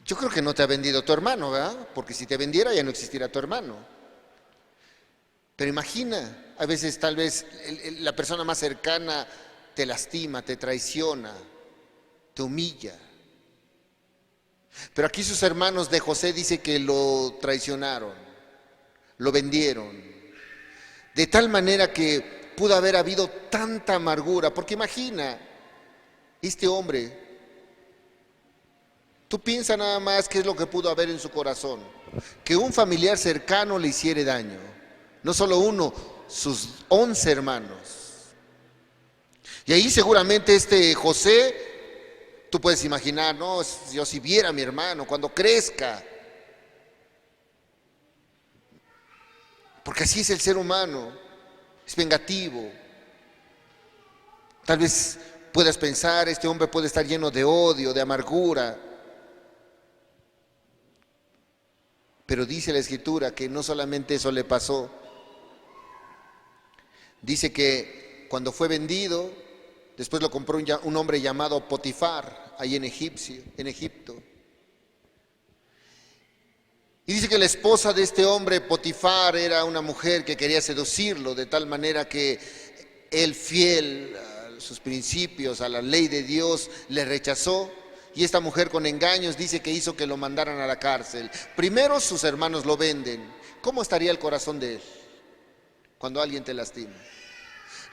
Yo creo que no te ha vendido tu hermano, ¿verdad? Porque si te vendiera ya no existiera tu hermano. Pero imagina, a veces tal vez la persona más cercana te lastima, te traiciona, te humilla. Pero aquí sus hermanos de José dice que lo traicionaron, lo vendieron, de tal manera que pudo haber habido tanta amargura, porque imagina, este hombre, tú piensa nada más qué es lo que pudo haber en su corazón, que un familiar cercano le hiciera daño, no solo uno, sus 11 hermanos. Y ahí seguramente José, tú puedes imaginar, no, yo si viera a mi hermano cuando crezca, porque así es el ser humano, es vengativo. Tal vez puedas pensar, este hombre puede estar lleno de odio, de amargura. Pero dice la Escritura que no solamente eso le pasó. Dice que cuando fue vendido, después lo compró un hombre llamado Potifar, ahí en Egipto. Y dice que la esposa de este hombre, Potifar, era una mujer que quería seducirlo, de tal manera que él, fiel a sus principios, a la ley de Dios, le rechazó. Y esta mujer con engaños dice que hizo que lo mandaran a la cárcel. Primero sus hermanos lo venden. ¿Cómo estaría el corazón de él cuando alguien te lastima?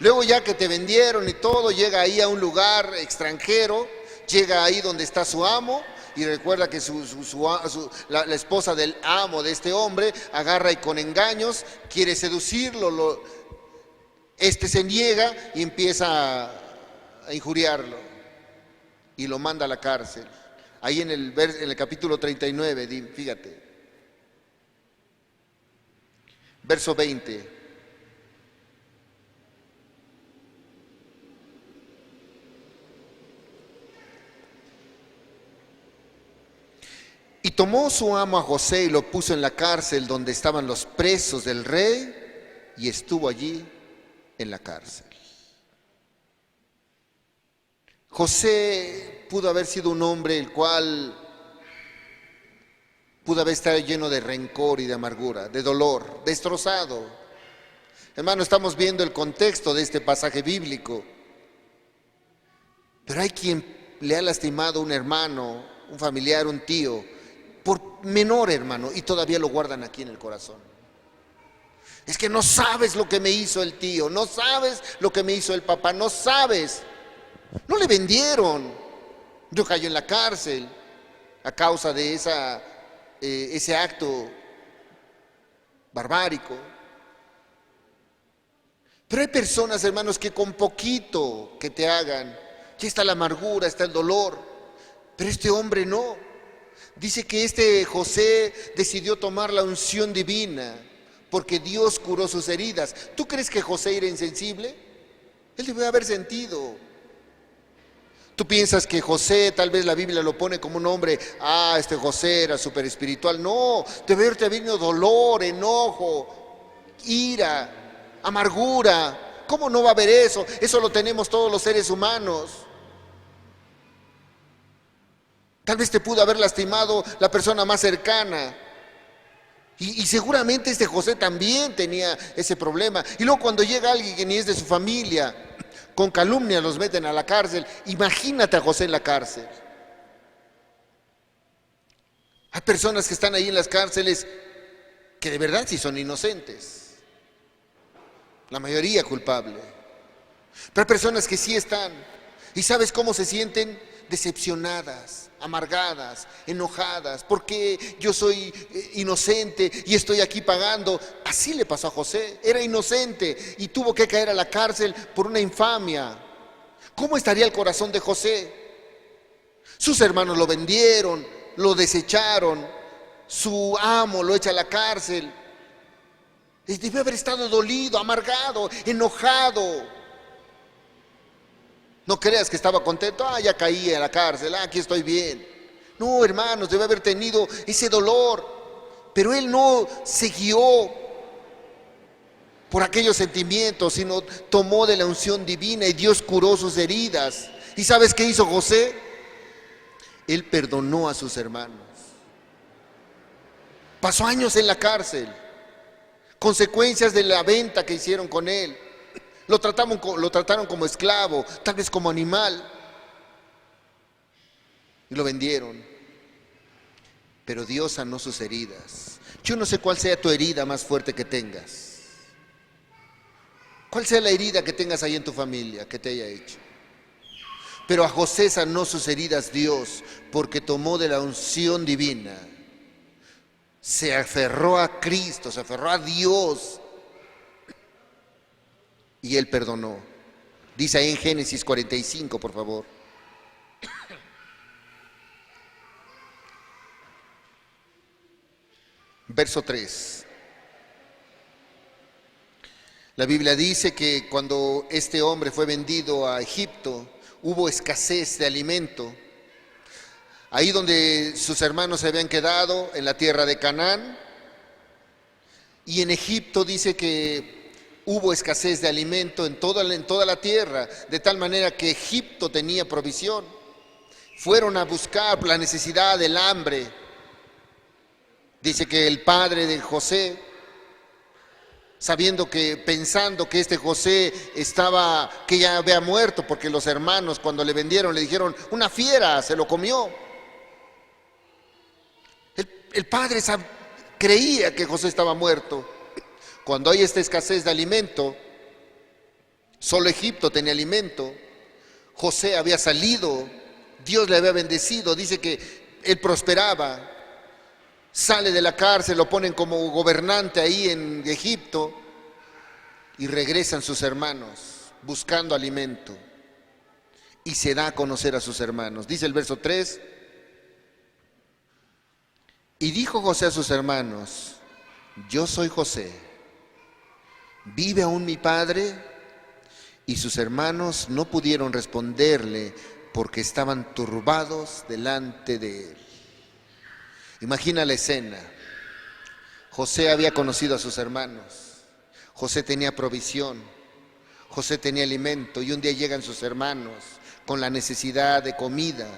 Luego ya que te vendieron y todo, llega ahí a un lugar extranjero, llega ahí donde está su amo y recuerda que la esposa del amo de este hombre agarra y con engaños quiere seducirlo. Este se niega y empieza a injuriarlo y lo manda a la cárcel. Ahí en el capítulo 39, fíjate, verso 20. Y tomó su amo a José y lo puso en la cárcel donde estaban los presos del rey, y estuvo allí en la cárcel. José pudo haber sido un hombre el cual pudo haber estado lleno de rencor y de amargura, de dolor, destrozado. Hermano, estamos viendo el contexto de este pasaje bíblico. Pero hay quien le ha lastimado a un hermano, un familiar, un tío, por menor, hermano, y todavía lo guardan aquí en el corazón. Es que no sabes lo que me hizo el tío, no sabes lo que me hizo el papá, no sabes. No le vendieron. Yo cayó en la cárcel a causa de ese acto barbárico. Pero hay personas, hermanos, que con poquito que te hagan, ya está la amargura, está el dolor. Pero este hombre no. Dice que este José decidió tomar la unción divina porque Dios curó sus heridas. ¿Tú crees que José era insensible? Él debe haber sentido. Tú piensas que José, tal vez la Biblia lo pone como un hombre, este José era súper espiritual. No, debe haberte venido dolor, enojo, ira, amargura. ¿Cómo no va a haber eso? Eso lo tenemos todos los seres humanos. Tal vez te pudo haber lastimado la persona más cercana. Y seguramente este José también tenía ese problema. Y luego cuando llega alguien que ni es de su familia, con calumnia los meten a la cárcel. Imagínate a José en la cárcel. Hay personas que están ahí en las cárceles que de verdad sí son inocentes. La mayoría culpable. Pero hay personas que sí están. ¿Y sabes cómo se sienten? Decepcionadas, amargadas, enojadas, porque yo soy inocente y estoy aquí pagando. Así le pasó a José, era inocente y tuvo que caer a la cárcel por una infamia. ¿Cómo estaría el corazón de José? Sus hermanos lo vendieron, lo desecharon, su amo lo echa a la cárcel. Debe haber estado dolido, amargado, enojado. No creas que estaba contento, ya caí a la cárcel, aquí estoy bien. No, hermanos, debe haber tenido ese dolor. Pero él no se guió por aquellos sentimientos, sino tomó de la unción divina y Dios curó sus heridas. ¿Y sabes qué hizo José? Él perdonó a sus hermanos. Pasó años en la cárcel, consecuencias de la venta que hicieron con él. Lo trataron como esclavo, tal vez como animal, y lo vendieron. Pero Dios sanó sus heridas. Yo no sé cuál sea tu herida más fuerte que tengas. ¿Cuál sea la herida que tengas ahí en tu familia que te haya hecho? Pero a José sanó sus heridas Dios, porque tomó de la unción divina. Se aferró a Cristo, se aferró a Dios. Y él perdonó. Dice ahí en Génesis 45, por favor. Verso 3. La Biblia dice que cuando este hombre fue vendido a Egipto, hubo escasez de alimento. Ahí donde sus hermanos se habían quedado, en la tierra de Canaán. Y en Egipto dice que hubo escasez de alimento en toda la tierra, de tal manera que Egipto tenía provisión. Fueron a buscar la necesidad del hambre. Dice que el padre de José, pensando que este José que ya había muerto, porque los hermanos cuando le vendieron le dijeron, una fiera se lo comió. El padre creía que José estaba muerto. Cuando hay esta escasez de alimento, solo Egipto tenía alimento. José había salido Dios le había bendecido, dice que él prosperaba, sale de la cárcel, lo ponen como gobernante ahí en Egipto y regresan sus hermanos buscando alimento y se da a conocer a sus hermanos. Dice el verso 3, y dijo José a sus hermanos, yo soy José, ¿vive aún mi padre? Y sus hermanos no pudieron responderle porque estaban turbados delante de él. Imagina la escena. José había conocido a sus hermanos. José tenía provisión. José tenía alimento. Y un día llegan sus hermanos con la necesidad de comida.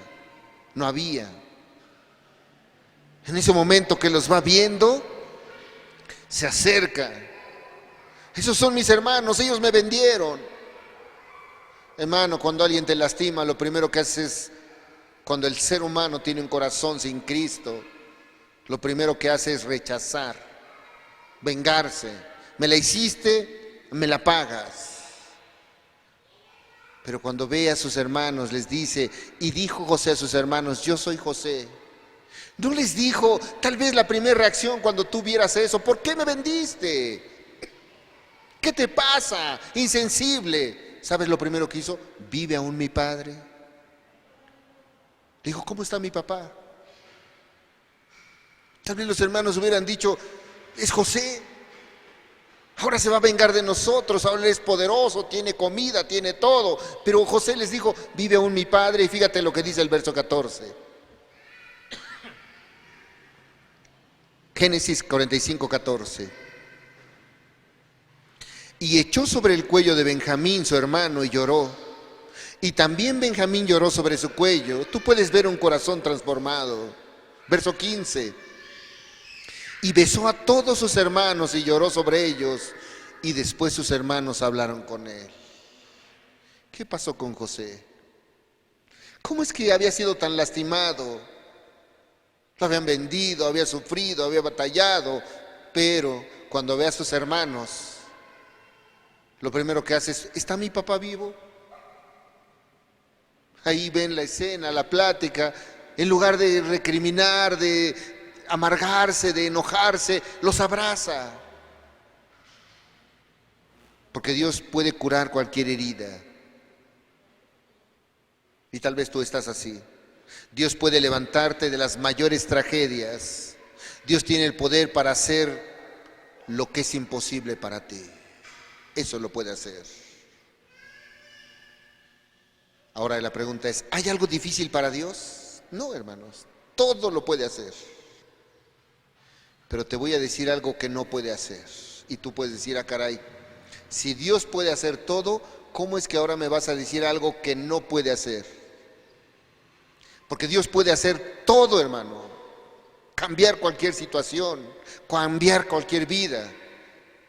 No había. En ese momento que los va viendo, se acerca. Esos son mis hermanos, ellos me vendieron. Hermano, cuando alguien te lastima, lo primero que haces, cuando el ser humano tiene un corazón sin Cristo, lo primero que hace es rechazar, vengarse. Me la hiciste, me la pagas. Pero cuando ve a sus hermanos, les dice, y dijo José a sus hermanos, yo soy José. No les dijo, tal vez la primera reacción cuando tú vieras eso, ¿por qué me vendiste? ¿Qué te pasa? Insensible. ¿Sabes lo primero que hizo? ¿Vive aún mi padre? Dijo, ¿cómo está mi papá? Tal vez los hermanos hubieran dicho, es José. Ahora se va a vengar de nosotros, ahora él es poderoso, tiene comida, tiene todo. Pero José les dijo, vive aún mi padre. Y fíjate lo que dice el verso 14. Génesis 45, 14. Y echó sobre el cuello de Benjamín, su hermano, y lloró. Y también Benjamín lloró sobre su cuello. Tú puedes ver un corazón transformado. Verso 15. Y besó a todos sus hermanos y lloró sobre ellos. Y después sus hermanos hablaron con él. ¿Qué pasó con José? ¿Cómo es que había sido tan lastimado? Lo habían vendido, había sufrido, había batallado. Pero cuando ve a sus hermanos, lo primero que hace es, ¿está mi papá vivo? Ahí ven la escena, la plática. En lugar de recriminar, de amargarse, de enojarse, los abraza. Porque Dios puede curar cualquier herida. Y tal vez tú estás así. Dios puede levantarte de las mayores tragedias. Dios tiene el poder para hacer lo que es imposible para ti. Eso lo puede hacer. Ahora la pregunta es, ¿hay algo difícil para Dios? No, hermanos, todo lo puede hacer. Pero te voy a decir algo que no puede hacer. Y tú puedes decir, ah, caray, si Dios puede hacer todo, ¿cómo es que ahora me vas a decir algo que no puede hacer? Porque Dios puede hacer todo, hermano. Cambiar cualquier situación, cambiar cualquier vida.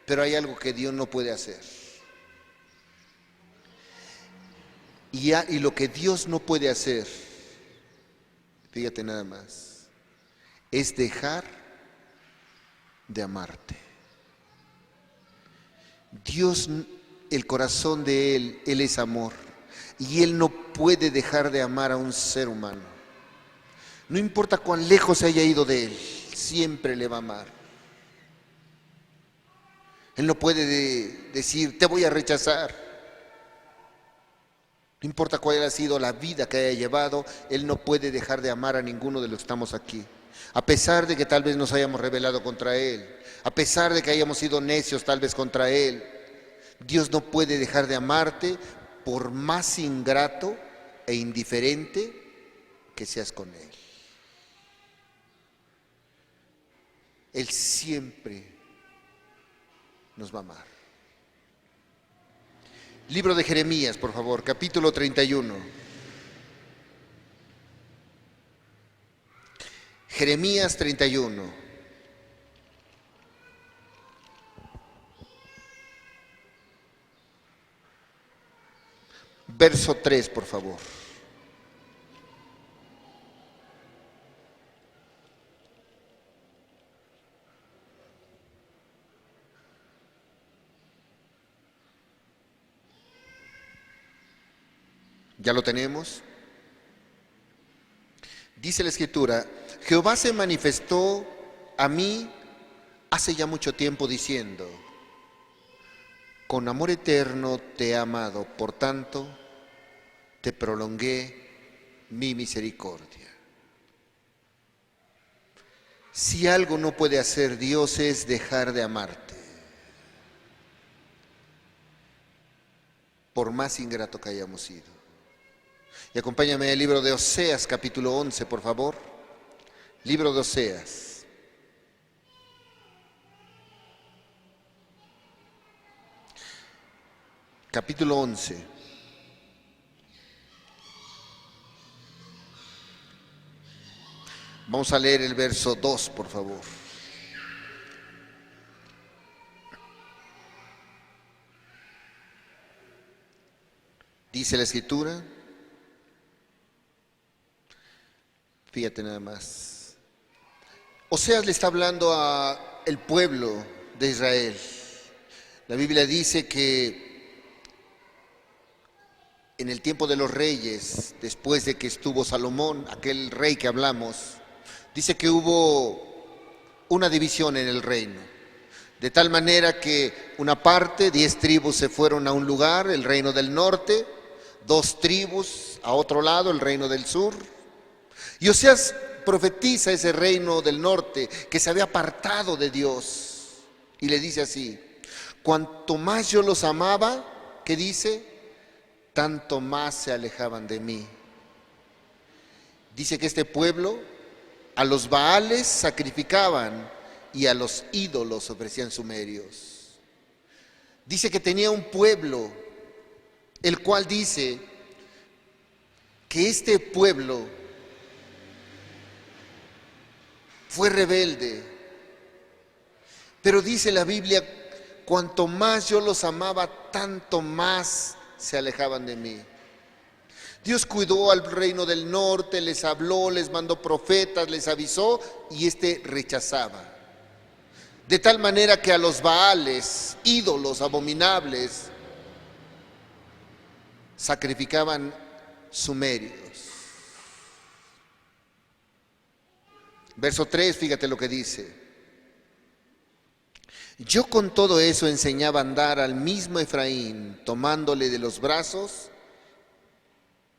Pero hay algo que Dios no puede hacer. Y lo que Dios no puede hacer, fíjate nada más, es dejar de amarte. Dios, el corazón de Él es amor. Y Él no puede dejar de amar a un ser humano. No importa cuán lejos se haya ido de Él, siempre le va a amar. Él no puede decir, te voy a rechazar. No importa cuál haya sido la vida que haya llevado, Él no puede dejar de amar a ninguno de los que estamos aquí. A pesar de que tal vez nos hayamos rebelado contra Él, a pesar de que hayamos sido necios tal vez contra Él, Dios no puede dejar de amarte por más ingrato e indiferente que seas con Él. Él siempre nos va a amar. Libro de Jeremías, por favor, capítulo 31. Jeremías 31. Verso 3, por favor. ¿Ya lo tenemos? Dice la Escritura, Jehová se manifestó a mí hace ya mucho tiempo diciendo, con amor eterno te he amado, por tanto te prolongué mi misericordia. Si algo no puede hacer Dios es dejar de amarte, por más ingrato que hayamos sido. Y acompáñame al libro de Oseas, capítulo 11, por favor. Libro de Oseas. Capítulo 11. Vamos a leer el verso 2, por favor. Dice la Escritura, fíjate nada más. Oseas le está hablando al pueblo de Israel. La Biblia dice que en el tiempo de los reyes, después de que estuvo Salomón, aquel rey que hablamos, dice que hubo una división en el reino. De tal manera que una parte, 10 tribus se fueron a un lugar, el reino del norte, 2 tribus a otro lado, el reino del sur. Y Oseas profetiza ese reino del norte que se había apartado de Dios. Y le dice así, cuanto más yo los amaba, ¿qué dice? Tanto más se alejaban de mí. Dice que este pueblo a los Baales sacrificaban y a los ídolos ofrecían sumerios. Dice que tenía un pueblo, el cual dice que este pueblo fue rebelde. Pero dice la Biblia, cuanto más yo los amaba, tanto más se alejaban de mí. Dios cuidó al reino del norte, les habló, les mandó profetas, les avisó y rechazaba. De tal manera que a los Baales, ídolos abominables, sacrificaban sumerios. Verso 3, fíjate lo que dice. Yo con todo eso enseñaba a andar al mismo Efraín, tomándole de los brazos.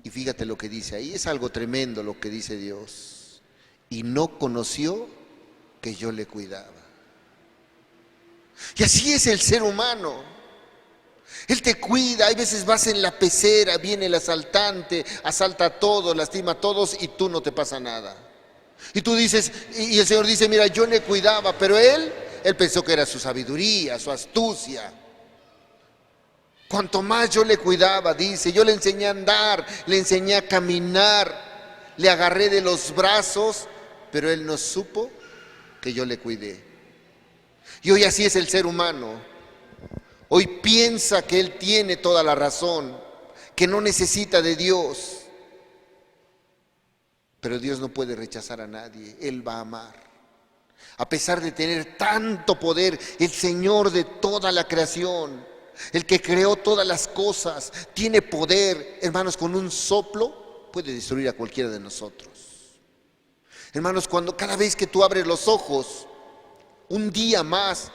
Y fíjate lo que dice ahí, es algo tremendo lo que dice Dios. Y no conoció que yo le cuidaba. Y así es el ser humano. Él te cuida, hay veces vas en la pecera, viene el asaltante, asalta a todos, lastima a todos y tú no te pasa nada. Y tú dices, y el Señor dice, mira, yo le cuidaba, pero él pensó que era su sabiduría, su astucia. Cuanto más yo le cuidaba, dice, yo le enseñé a andar, le enseñé a caminar, le agarré de los brazos, pero él no supo que yo le cuidé. Y hoy así es el ser humano. Hoy piensa que él tiene toda la razón, que no necesita de Dios. Pero Dios no puede rechazar a nadie, Él va a amar. A pesar de tener tanto poder, el Señor de toda la creación, el que creó todas las cosas, tiene poder, hermanos, con un soplo puede destruir a cualquiera de nosotros. Hermanos, cada vez que tú abres los ojos, un día más,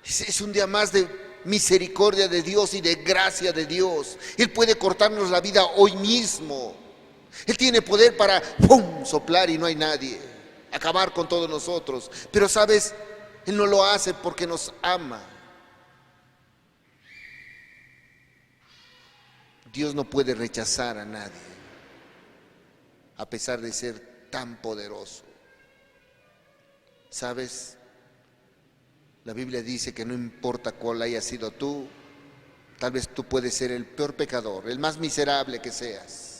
es un día más de misericordia de Dios y de gracia de Dios. Él puede cortarnos la vida hoy mismo. Él tiene poder para ¡pum!, soplar y no hay nadie, acabar con todos nosotros. Pero sabes, Él no lo hace porque nos ama. Dios no puede rechazar a nadie, a pesar de ser tan poderoso. ¿Sabes? La Biblia dice que no importa cuál haya sido tú, tal vez tú puedes ser el peor pecador, el más miserable que seas.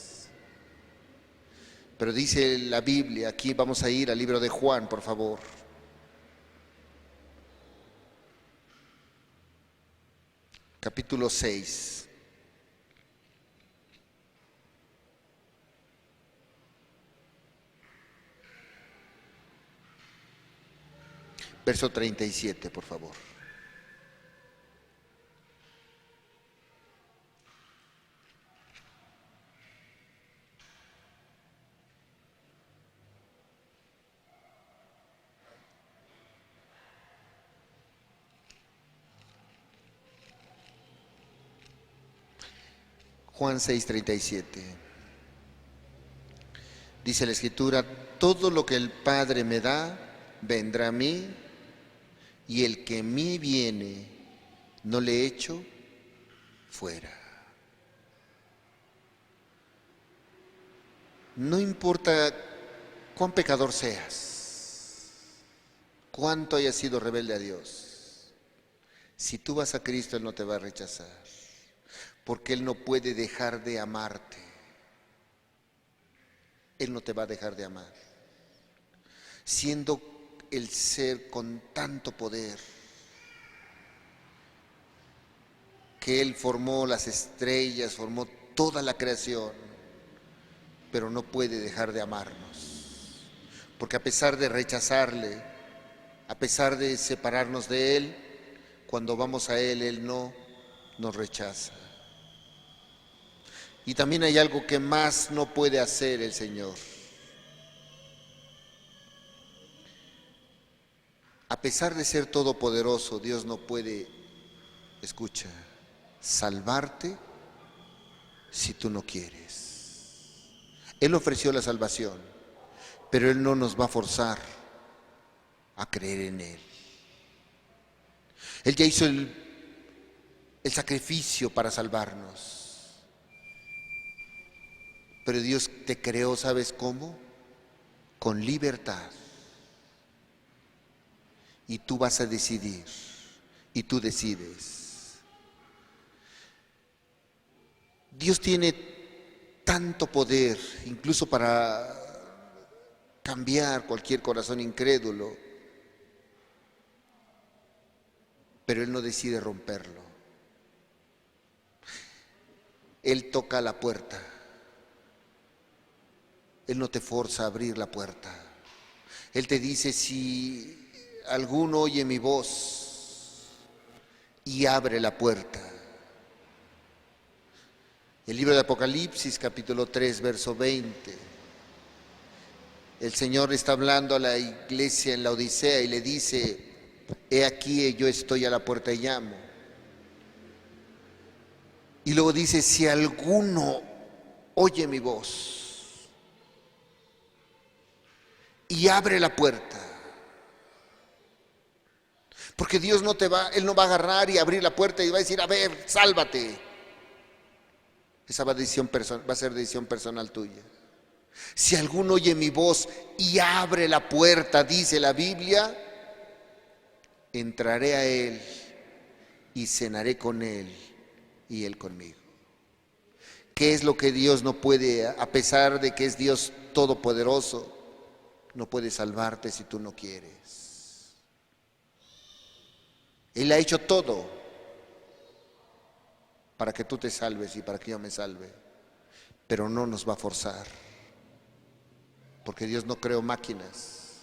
Pero dice la Biblia, aquí vamos a ir al libro de Juan, por favor. Capítulo 6. Verso 37, por favor. Juan 6:37. Dice la Escritura: todo lo que el Padre me da, vendrá a mí, y el que a mí viene, no le echo fuera. No importa cuán pecador seas, cuánto hayas sido rebelde a Dios, si tú vas a Cristo, Él no te va a rechazar, porque Él no puede dejar de amarte. Él no te va a dejar de amar, siendo el ser con tanto poder, que Él formó las estrellas, formó toda la creación, pero no puede dejar de amarnos, porque a pesar de rechazarle, a pesar de separarnos de Él, cuando vamos a Él, Él no nos rechaza. Y también hay algo que más no puede hacer el Señor. A pesar de ser todopoderoso, Dios no puede, escucha, salvarte si tú no quieres. Él ofreció la salvación, pero Él no nos va a forzar a creer en Él. Él ya hizo el sacrificio para salvarnos. Pero Dios te creó, ¿sabes cómo? Con libertad. Y tú vas a decidir, y tú decides. Dios tiene tanto poder, incluso para cambiar cualquier corazón incrédulo, pero Él no decide romperlo. Él toca la puerta. Él no te forza a abrir la puerta. Él te dice: si alguno oye mi voz y abre la puerta. El libro de Apocalipsis, capítulo 3, verso 20. El Señor está hablando a la iglesia en la Odisea y le dice: he aquí, yo estoy a la puerta y llamo. Y luego dice: si alguno oye mi voz y abre la puerta. Porque Dios Él no va a agarrar y abrir la puerta y va a decir: a ver, sálvate. Esa va a ser decisión personal tuya. Si alguno oye mi voz y abre la puerta, dice la Biblia, entraré a Él y cenaré con Él y Él conmigo. ¿Qué es lo que Dios no puede, a pesar de que es Dios todopoderoso? No puede salvarte si tú no quieres. Él ha hecho todo para que tú te salves y para que yo me salve, pero no nos va a forzar, porque Dios no creó máquinas.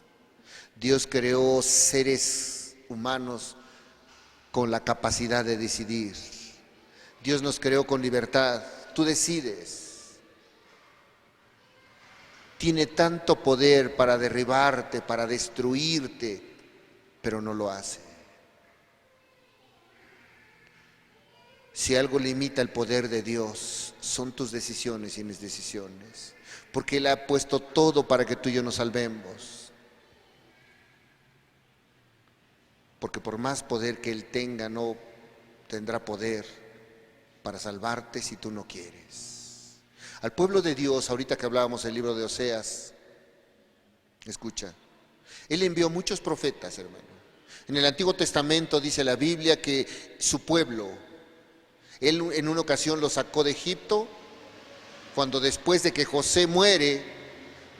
Dios creó seres humanos con la capacidad de decidir. Dios nos creó con libertad. Tú decides. Tiene tanto poder para derribarte, para destruirte, pero no lo hace. Si algo limita el poder de Dios, son tus decisiones y mis decisiones, porque Él ha puesto todo para que tú y yo nos salvemos. Porque por más poder que Él tenga, no tendrá poder para salvarte si tú no quieres. Al pueblo de Dios, ahorita que hablábamos del libro de Oseas, escucha, Él envió muchos profetas, hermano. En el Antiguo Testamento dice la Biblia que su pueblo, Él en una ocasión lo sacó de Egipto, cuando después de que José muere,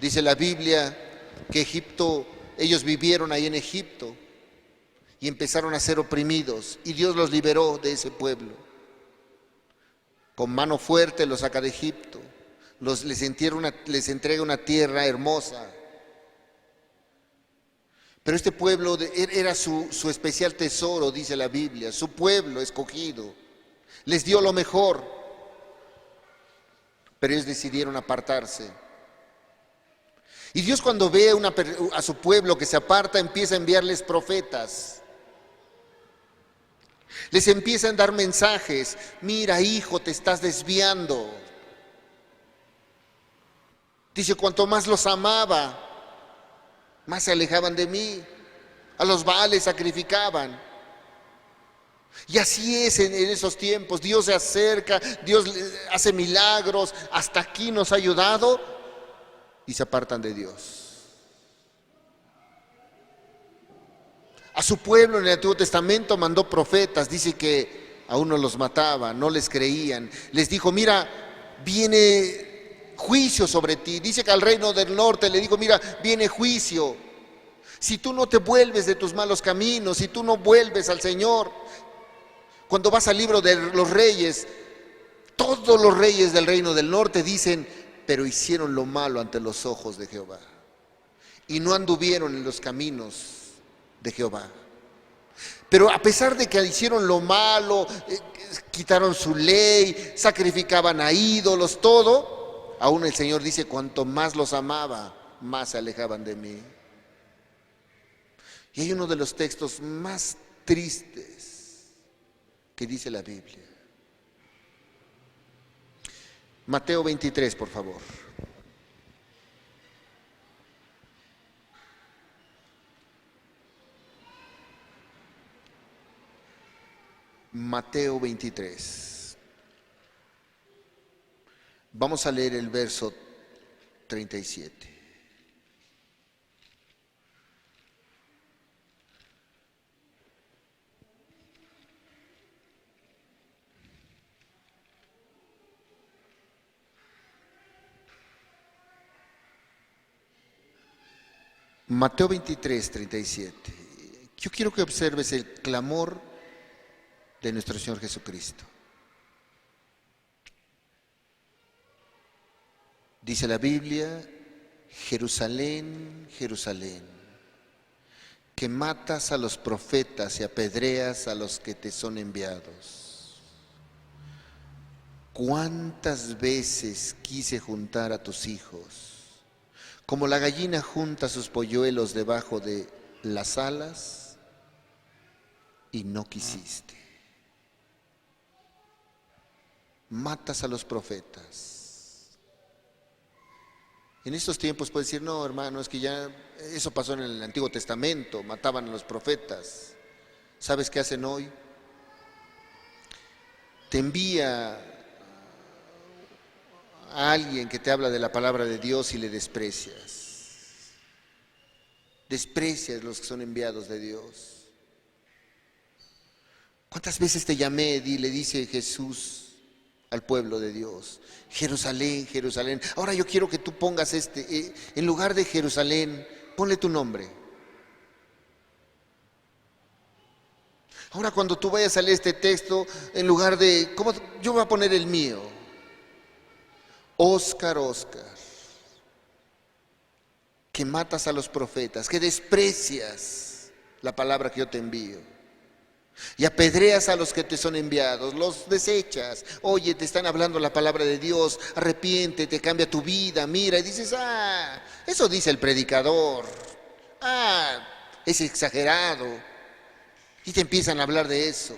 dice la Biblia que ellos vivieron ahí en Egipto y empezaron a ser oprimidos, y Dios los liberó de ese pueblo. Con mano fuerte los saca de Egipto, les entrega una tierra hermosa. Pero este pueblo era su especial tesoro, dice la Biblia, su pueblo escogido. Les dio lo mejor, pero ellos decidieron apartarse. Y Dios, cuando ve a su pueblo que se aparta, empieza a enviarles profetas. Les empiezan a dar mensajes: mira, hijo, te estás desviando. Dice, cuanto más los amaba, más se alejaban de mí. A los Baales sacrificaban. Y así es en esos tiempos. Dios se acerca, Dios hace milagros, hasta aquí nos ha ayudado, y se apartan de Dios. A su pueblo en el Antiguo Testamento mandó profetas. Dice que a unos los mataba, no les creían. Les dijo, mira, viene juicio sobre ti. Dice que al reino del norte le dijo, mira, viene juicio. Si tú no te vuelves de tus malos caminos, si tú no vuelves al Señor. Cuando vas al libro de los reyes, todos los reyes del reino del norte dicen, pero hicieron lo malo ante los ojos de Jehová y no anduvieron en los caminos de Jehová. Pero a pesar de que hicieron lo malo, quitaron su ley, sacrificaban a ídolos, todo, aún el Señor dice, cuanto más los amaba, más se alejaban de mí. Y hay uno de los textos más tristes que dice la Biblia. Mateo 23, por favor. Mateo 23. Vamos a leer el verso 37. Mateo 23, 37. Yo quiero que observes el clamor de nuestro Señor Jesucristo. Dice la Biblia, Jerusalén, Jerusalén, que matas a los profetas y apedreas a los que te son enviados. ¿Cuántas veces quise juntar a tus hijos, como la gallina junta sus polluelos debajo de las alas, y no quisiste? Matas a los profetas. En estos tiempos puedes decir, no, hermano, es que ya eso pasó en el Antiguo Testamento, mataban a los profetas. ¿Sabes qué hacen hoy? Te envía a alguien que te habla de la palabra de Dios y le desprecias. Desprecias los que son enviados de Dios. ¿Cuántas veces te llamé y le dice Jesús al pueblo de Dios? Jerusalén, Jerusalén. Ahora yo quiero que tú pongas en lugar de Jerusalén, ponle tu nombre. Ahora cuando tú vayas a leer este texto, en lugar de, ¿cómo? Yo voy a poner el mío. Óscar, Óscar, que matas a los profetas, que desprecias la palabra que yo te envío, y apedreas a los que te son enviados, los desechas. Oye, te están hablando la palabra de Dios, arrepiéntete, cambia tu vida, mira, y dices, eso dice el predicador, es exagerado, y te empiezan a hablar de eso.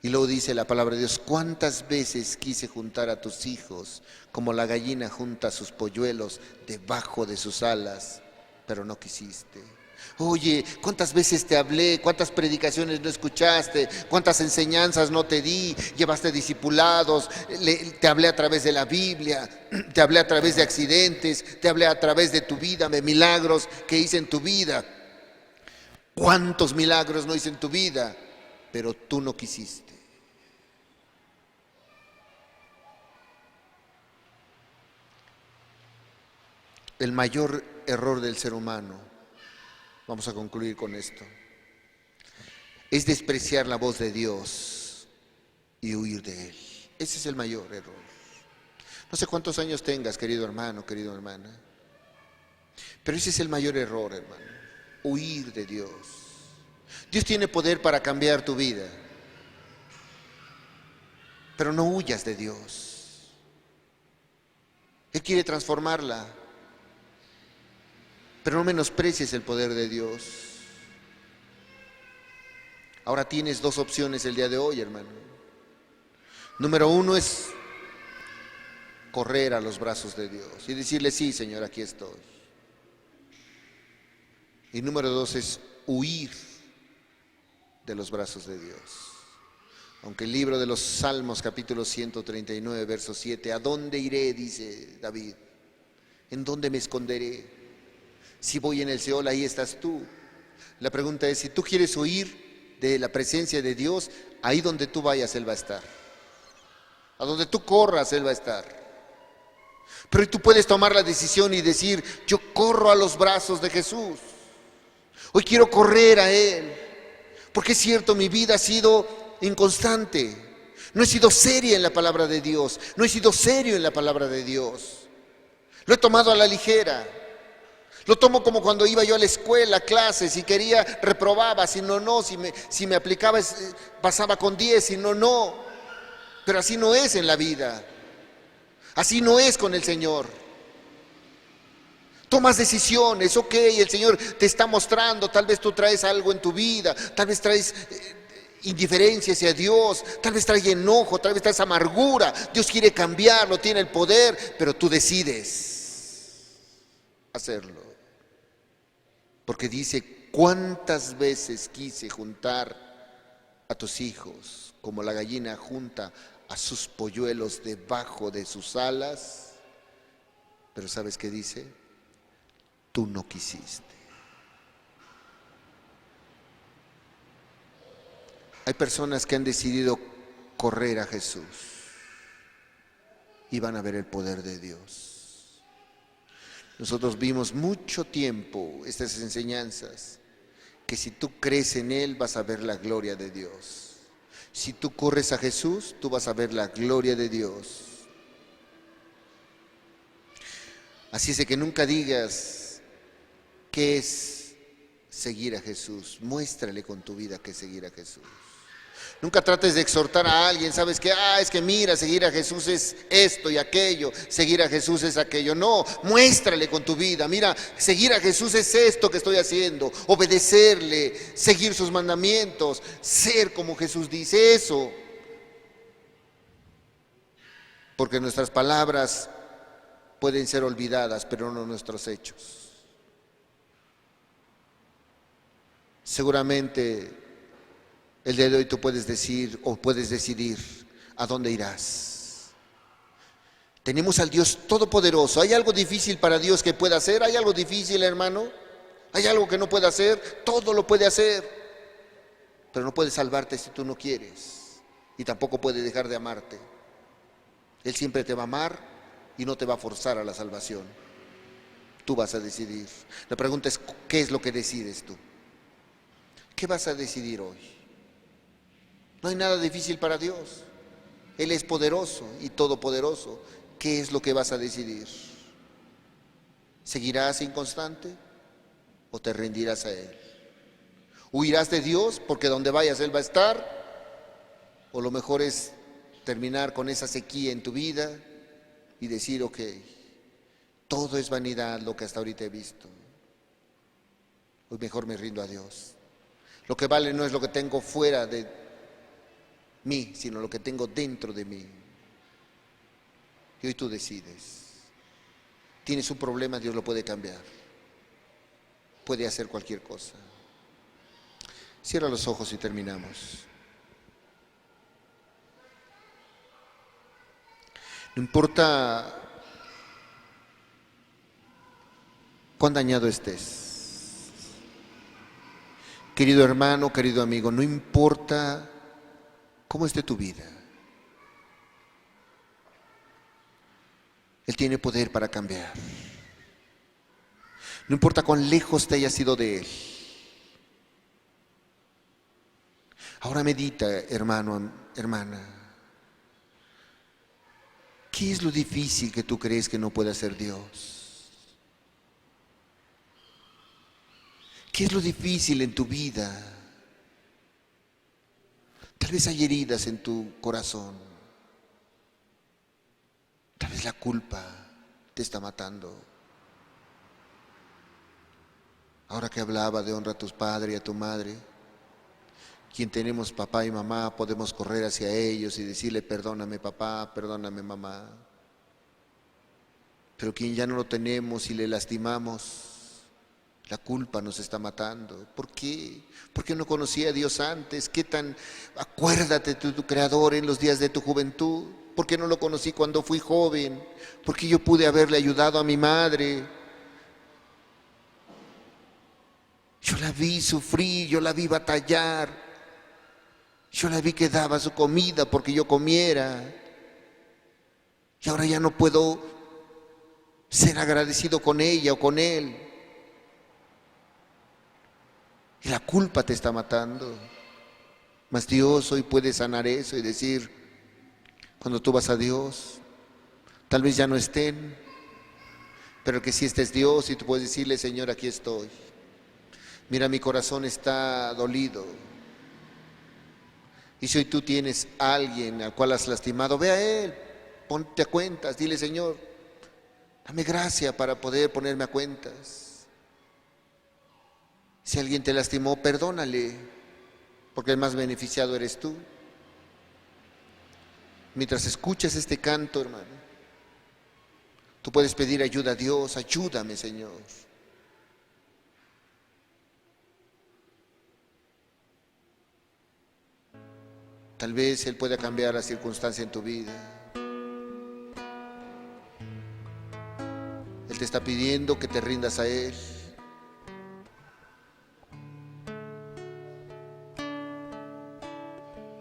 Y luego dice la palabra de Dios, ¿cuántas veces quise juntar a tus hijos como la gallina junta sus polluelos debajo de sus alas, pero no quisiste? Oye, ¿cuántas veces te hablé? ¿Cuántas predicaciones no escuchaste? ¿Cuántas enseñanzas no te di? Llevaste discipulados, te hablé a través de la Biblia, te hablé a través de accidentes, te hablé a través de tu vida, de milagros que hice en tu vida. ¿Cuántos milagros no hice en tu vida? Pero tú no quisiste. El mayor error del ser humano, vamos a concluir con esto, es despreciar la voz de Dios y huir de Él. Ese es el mayor error. No sé cuántos años tengas, querido hermano, querida hermana, pero ese es el mayor error, hermano, huir de Dios. Dios tiene poder para cambiar tu vida, pero no huyas de Dios. Él quiere transformarla, pero no menosprecies el poder de Dios. Ahora tienes dos opciones el día de hoy, hermano. Número uno es correr a los brazos de Dios y decirle, sí, Señor, aquí estoy. Y número dos es huir de los brazos de Dios. Aunque el libro de los Salmos, capítulo 139, verso 7, ¿a dónde iré?, dice David. ¿En dónde me esconderé? Si voy en el Seol, ahí estás tú. La pregunta es, si tú quieres huir de la presencia de Dios, ahí donde tú vayas, Él va a estar. A donde tú corras, Él va a estar. Pero tú puedes tomar la decisión y decir, yo corro a los brazos de Jesús. Hoy quiero correr a Él. Porque es cierto, mi vida ha sido inconstante. No he sido seria en la palabra de Dios. No he sido serio en la palabra de Dios. Lo he tomado a la ligera. Lo tomo como cuando iba yo a la escuela, a clases, si quería reprobaba, si no, no, si me aplicaba pasaba con 10, si no, no. Pero así no es en la vida. Así no es con el Señor. Tomas decisiones, ok, el Señor te está mostrando, tal vez tú traes algo en tu vida, tal vez traes indiferencia hacia Dios, tal vez traes enojo, tal vez traes amargura. Dios quiere cambiarlo, tiene el poder, pero tú decides hacerlo. Porque dice, ¿cuántas veces quise juntar a tus hijos como la gallina junta a sus polluelos debajo de sus alas? Pero ¿sabes qué dice? Tú no quisiste. Hay personas que han decidido correr a Jesús y van a ver el poder de Dios. Nosotros vimos mucho tiempo estas enseñanzas, que si tú crees en Él vas a ver la gloria de Dios. Si tú corres a Jesús, tú vas a ver la gloria de Dios. Así es de que nunca digas qué es seguir a Jesús. Muéstrale con tu vida qué es seguir a Jesús. Nunca trates de exhortar a alguien, sabes que, es que mira, seguir a Jesús es esto y aquello, seguir a Jesús es aquello. No, muéstrale con tu vida, mira, seguir a Jesús es esto que estoy haciendo, obedecerle, seguir sus mandamientos, ser como Jesús dice eso. Porque nuestras palabras pueden ser olvidadas, pero no nuestros hechos. Seguramente el día de hoy tú puedes decir o puedes decidir a dónde irás. Tenemos al Dios Todopoderoso. ¿Hay algo difícil para Dios que pueda hacer? ¿Hay algo difícil, hermano? ¿Hay algo que no pueda hacer? Todo lo puede hacer. Pero no puede salvarte si tú no quieres. Y tampoco puede dejar de amarte. Él siempre te va a amar y no te va a forzar a la salvación. Tú vas a decidir. La pregunta es, ¿qué es lo que decides tú? ¿Qué vas a decidir hoy? No hay nada difícil para Dios. Él es poderoso y todopoderoso. ¿Qué es lo que vas a decidir? ¿Seguirás inconstante o te rendirás a Él? ¿Huirás de Dios porque donde vayas Él va a estar? ¿O lo mejor es terminar con esa sequía en tu vida y decir, ok, todo es vanidad lo que hasta ahorita he visto? Hoy mejor me rindo a Dios. Lo que vale no es lo que tengo fuera de mí, sino lo que tengo dentro de mí. Y hoy tú decides. Tienes un problema, Dios lo puede cambiar. Puede hacer cualquier cosa. Cierra los ojos y terminamos. No importa cuán dañado estés. Querido hermano, querido amigo, no importa cómo esté tu vida. Él tiene poder para cambiar. No importa cuán lejos te hayas ido de Él. Ahora medita, hermano, hermana. ¿Qué es lo difícil que tú crees que no puede hacer Dios? ¿Qué es lo difícil en tu vida? Tal vez hay heridas en tu corazón. Tal vez la culpa te está matando. Ahora que hablaba de honra a tus padres y a tu madre, Quien tenemos papá y mamá, podemos correr hacia ellos y decirle: perdóname papá, perdóname mamá. Pero quien ya no lo tenemos y le lastimamos, la culpa nos está matando. ¿Por qué? Porque no conocía a Dios antes. ¿Qué tan? Acuérdate de tu Creador en los días de tu juventud. ¿Por qué no lo conocí cuando fui joven? Porque yo pude haberle ayudado a mi madre. Yo la vi sufrir, yo la vi batallar. Yo la vi que daba su comida porque yo comiera. Y ahora ya no puedo ser agradecido con ella o con él. Y la culpa te está matando. Mas Dios hoy puede sanar eso y decir: cuando tú vas a Dios, tal vez ya no estén, pero que sí estés Dios y tú puedes decirle: Señor, aquí estoy. Mira, mi corazón está dolido. Y si hoy tú tienes a alguien al cual has lastimado, ve a él, ponte a cuentas, dile: Señor, dame gracia para poder ponerme a cuentas. Si alguien te lastimó, perdónale, porque el más beneficiado eres tú. Mientras escuchas este canto, hermano, tú puedes pedir ayuda a Dios: ayúdame, Señor. Tal vez Él pueda cambiar la circunstancia en tu vida. Él te está pidiendo que te rindas a Él.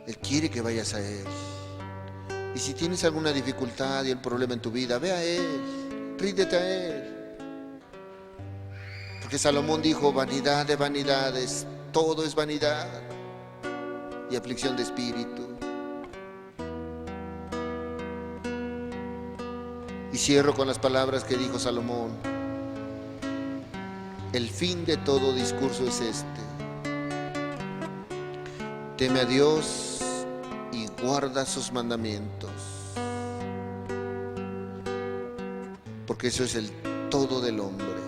Él quiere que vayas a Él. Y si tienes alguna dificultad y el problema en tu vida, ve a Él, ríndete a Él. Porque Salomón dijo: vanidad de vanidades, todo es vanidad y aflicción de espíritu. Y cierro con las palabras que dijo Salomón: el fin de todo discurso es este: teme a Dios y guarda sus mandamientos, porque eso es el todo del hombre.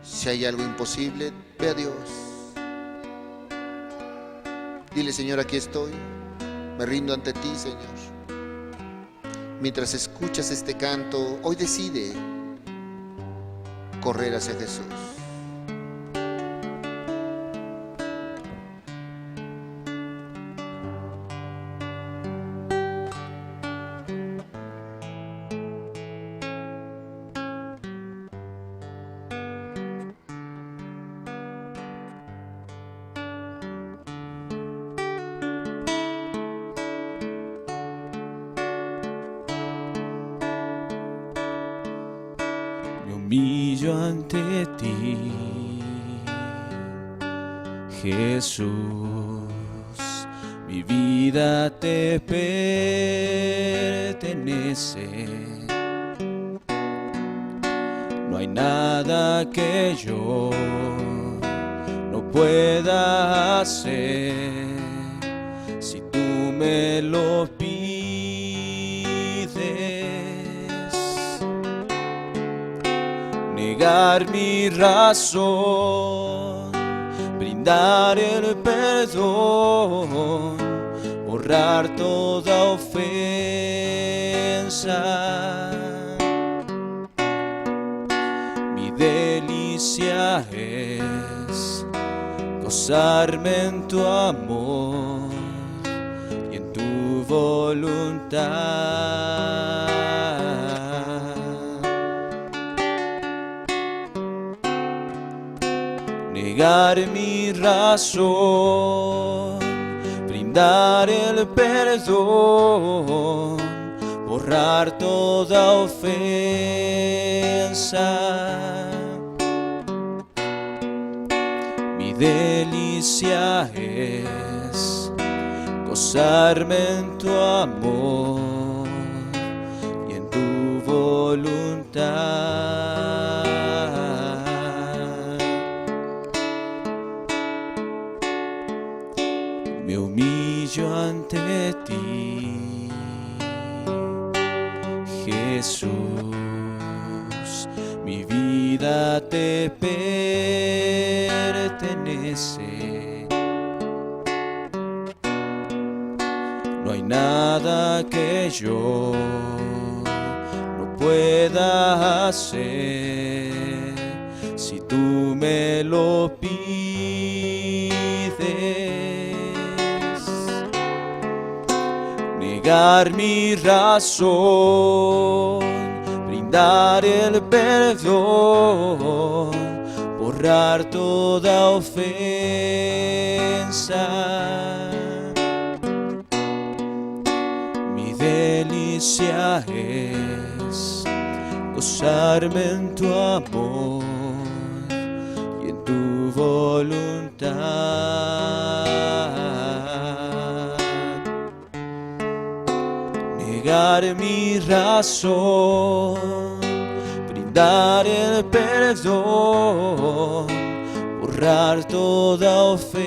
Si hay algo imposible, ve a Dios. Dile: Señor, aquí estoy, me rindo ante ti, Señor. Mientras escuchas este canto, hoy decide correr hacia Jesús. Humillo ante ti, Jesús, mi vida te pertenece. No hay nada que yo no pueda hacer si tú me lo pides. Negar mi razón, brindar el perdón, borrar toda ofensa. Mi delicia es gozarme en tu amor y en tu voluntad. Negar mi razón, brindar el perdón, borrar toda ofensa. Mi delicia es gozarme en tu amor y en tu voluntad. Me humillo ante ti, Jesús, mi vida te pertenece. pertenece. No hay nada que yo no pueda hacer si tú me lo pides. Negar mi razón, brindar el perdón, borrar toda ofensa. Mi delicia es gozarme en tu amor y en tu voluntad. Negar mi razón, brindar el perdón, borrar toda ofensa.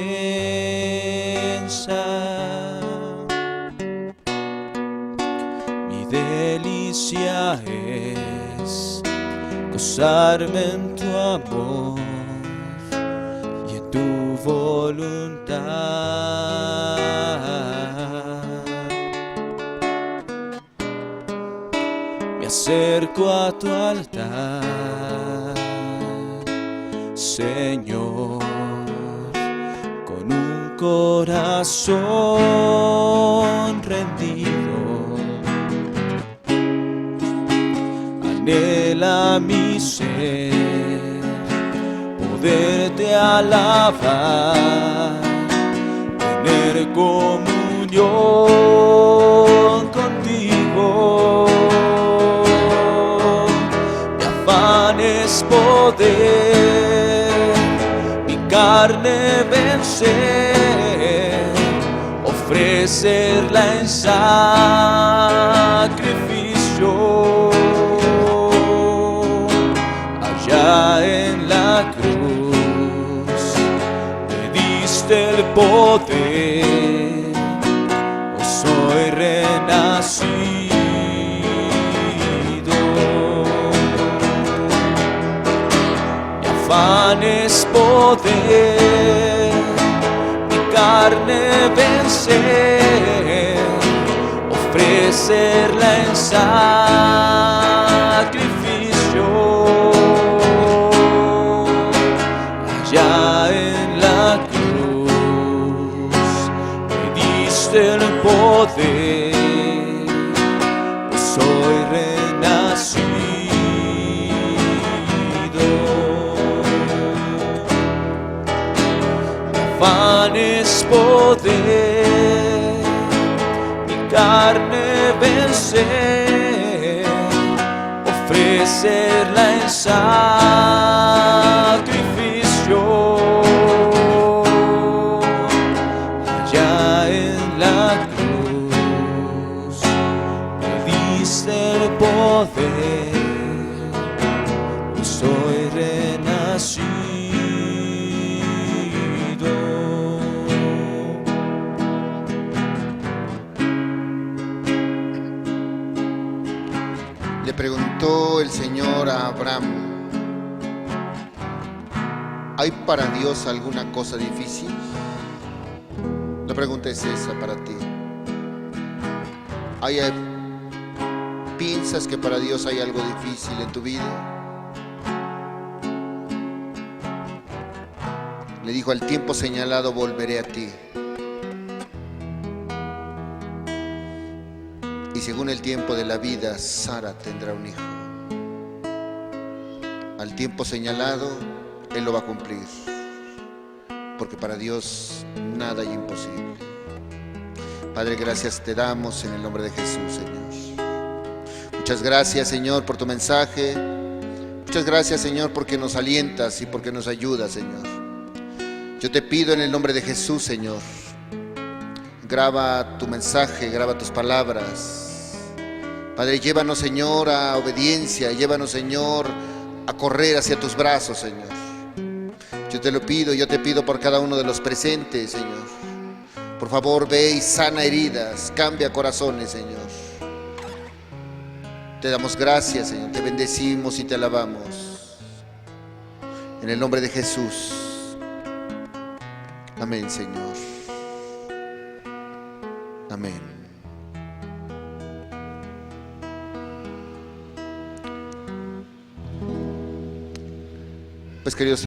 Mi delicia es gozarme en tu amor y en tu voluntad. Me acerco a tu altar, Señor, con un corazón rendido. Anhela mi ser poderte alabar, tener comunión contigo. Mi afán es poder mi carne vencer, ofrecerla en sacrificio. Allá en la cruz me diste el poder, hoy soy renacido. Mi afán es poder mi carne vencer, ofrecerla en sacrificio. Allá en la cruz me diste el poder, pues soy renacido. Mi afán es poder mi carne vencer, ofrecerla en sacrificio. Allá en la cruz me diste el poder, hoy soy renacido. Le preguntó el Señor a Abraham: ¿hay para Dios alguna cosa difícil? La pregunta es esa para ti. ¿Piensas que para Dios hay algo difícil en tu vida? Le dijo: al tiempo señalado volveré a ti. Y según el tiempo de la vida, Sara tendrá un hijo. Al tiempo señalado, Él lo va a cumplir, porque para Dios nada hay imposible. Padre, gracias te damos en el nombre de Jesús, Señor. Muchas gracias, Señor, por tu mensaje. Muchas gracias, Señor, porque nos alientas y porque nos ayudas, Señor. Yo te pido en el nombre de Jesús, Señor, graba tu mensaje, graba tus palabras. Padre, llévanos, Señor, a obediencia. Llévanos, Señor, a correr hacia tus brazos, Señor. Yo te lo pido, yo te pido por cada uno de los presentes, Señor. Por favor, ve y sana heridas, cambia corazones, Señor. Te damos gracias, Señor, te bendecimos y te alabamos. En el nombre de Jesús. Amén, Señor. Amén. Pues queridos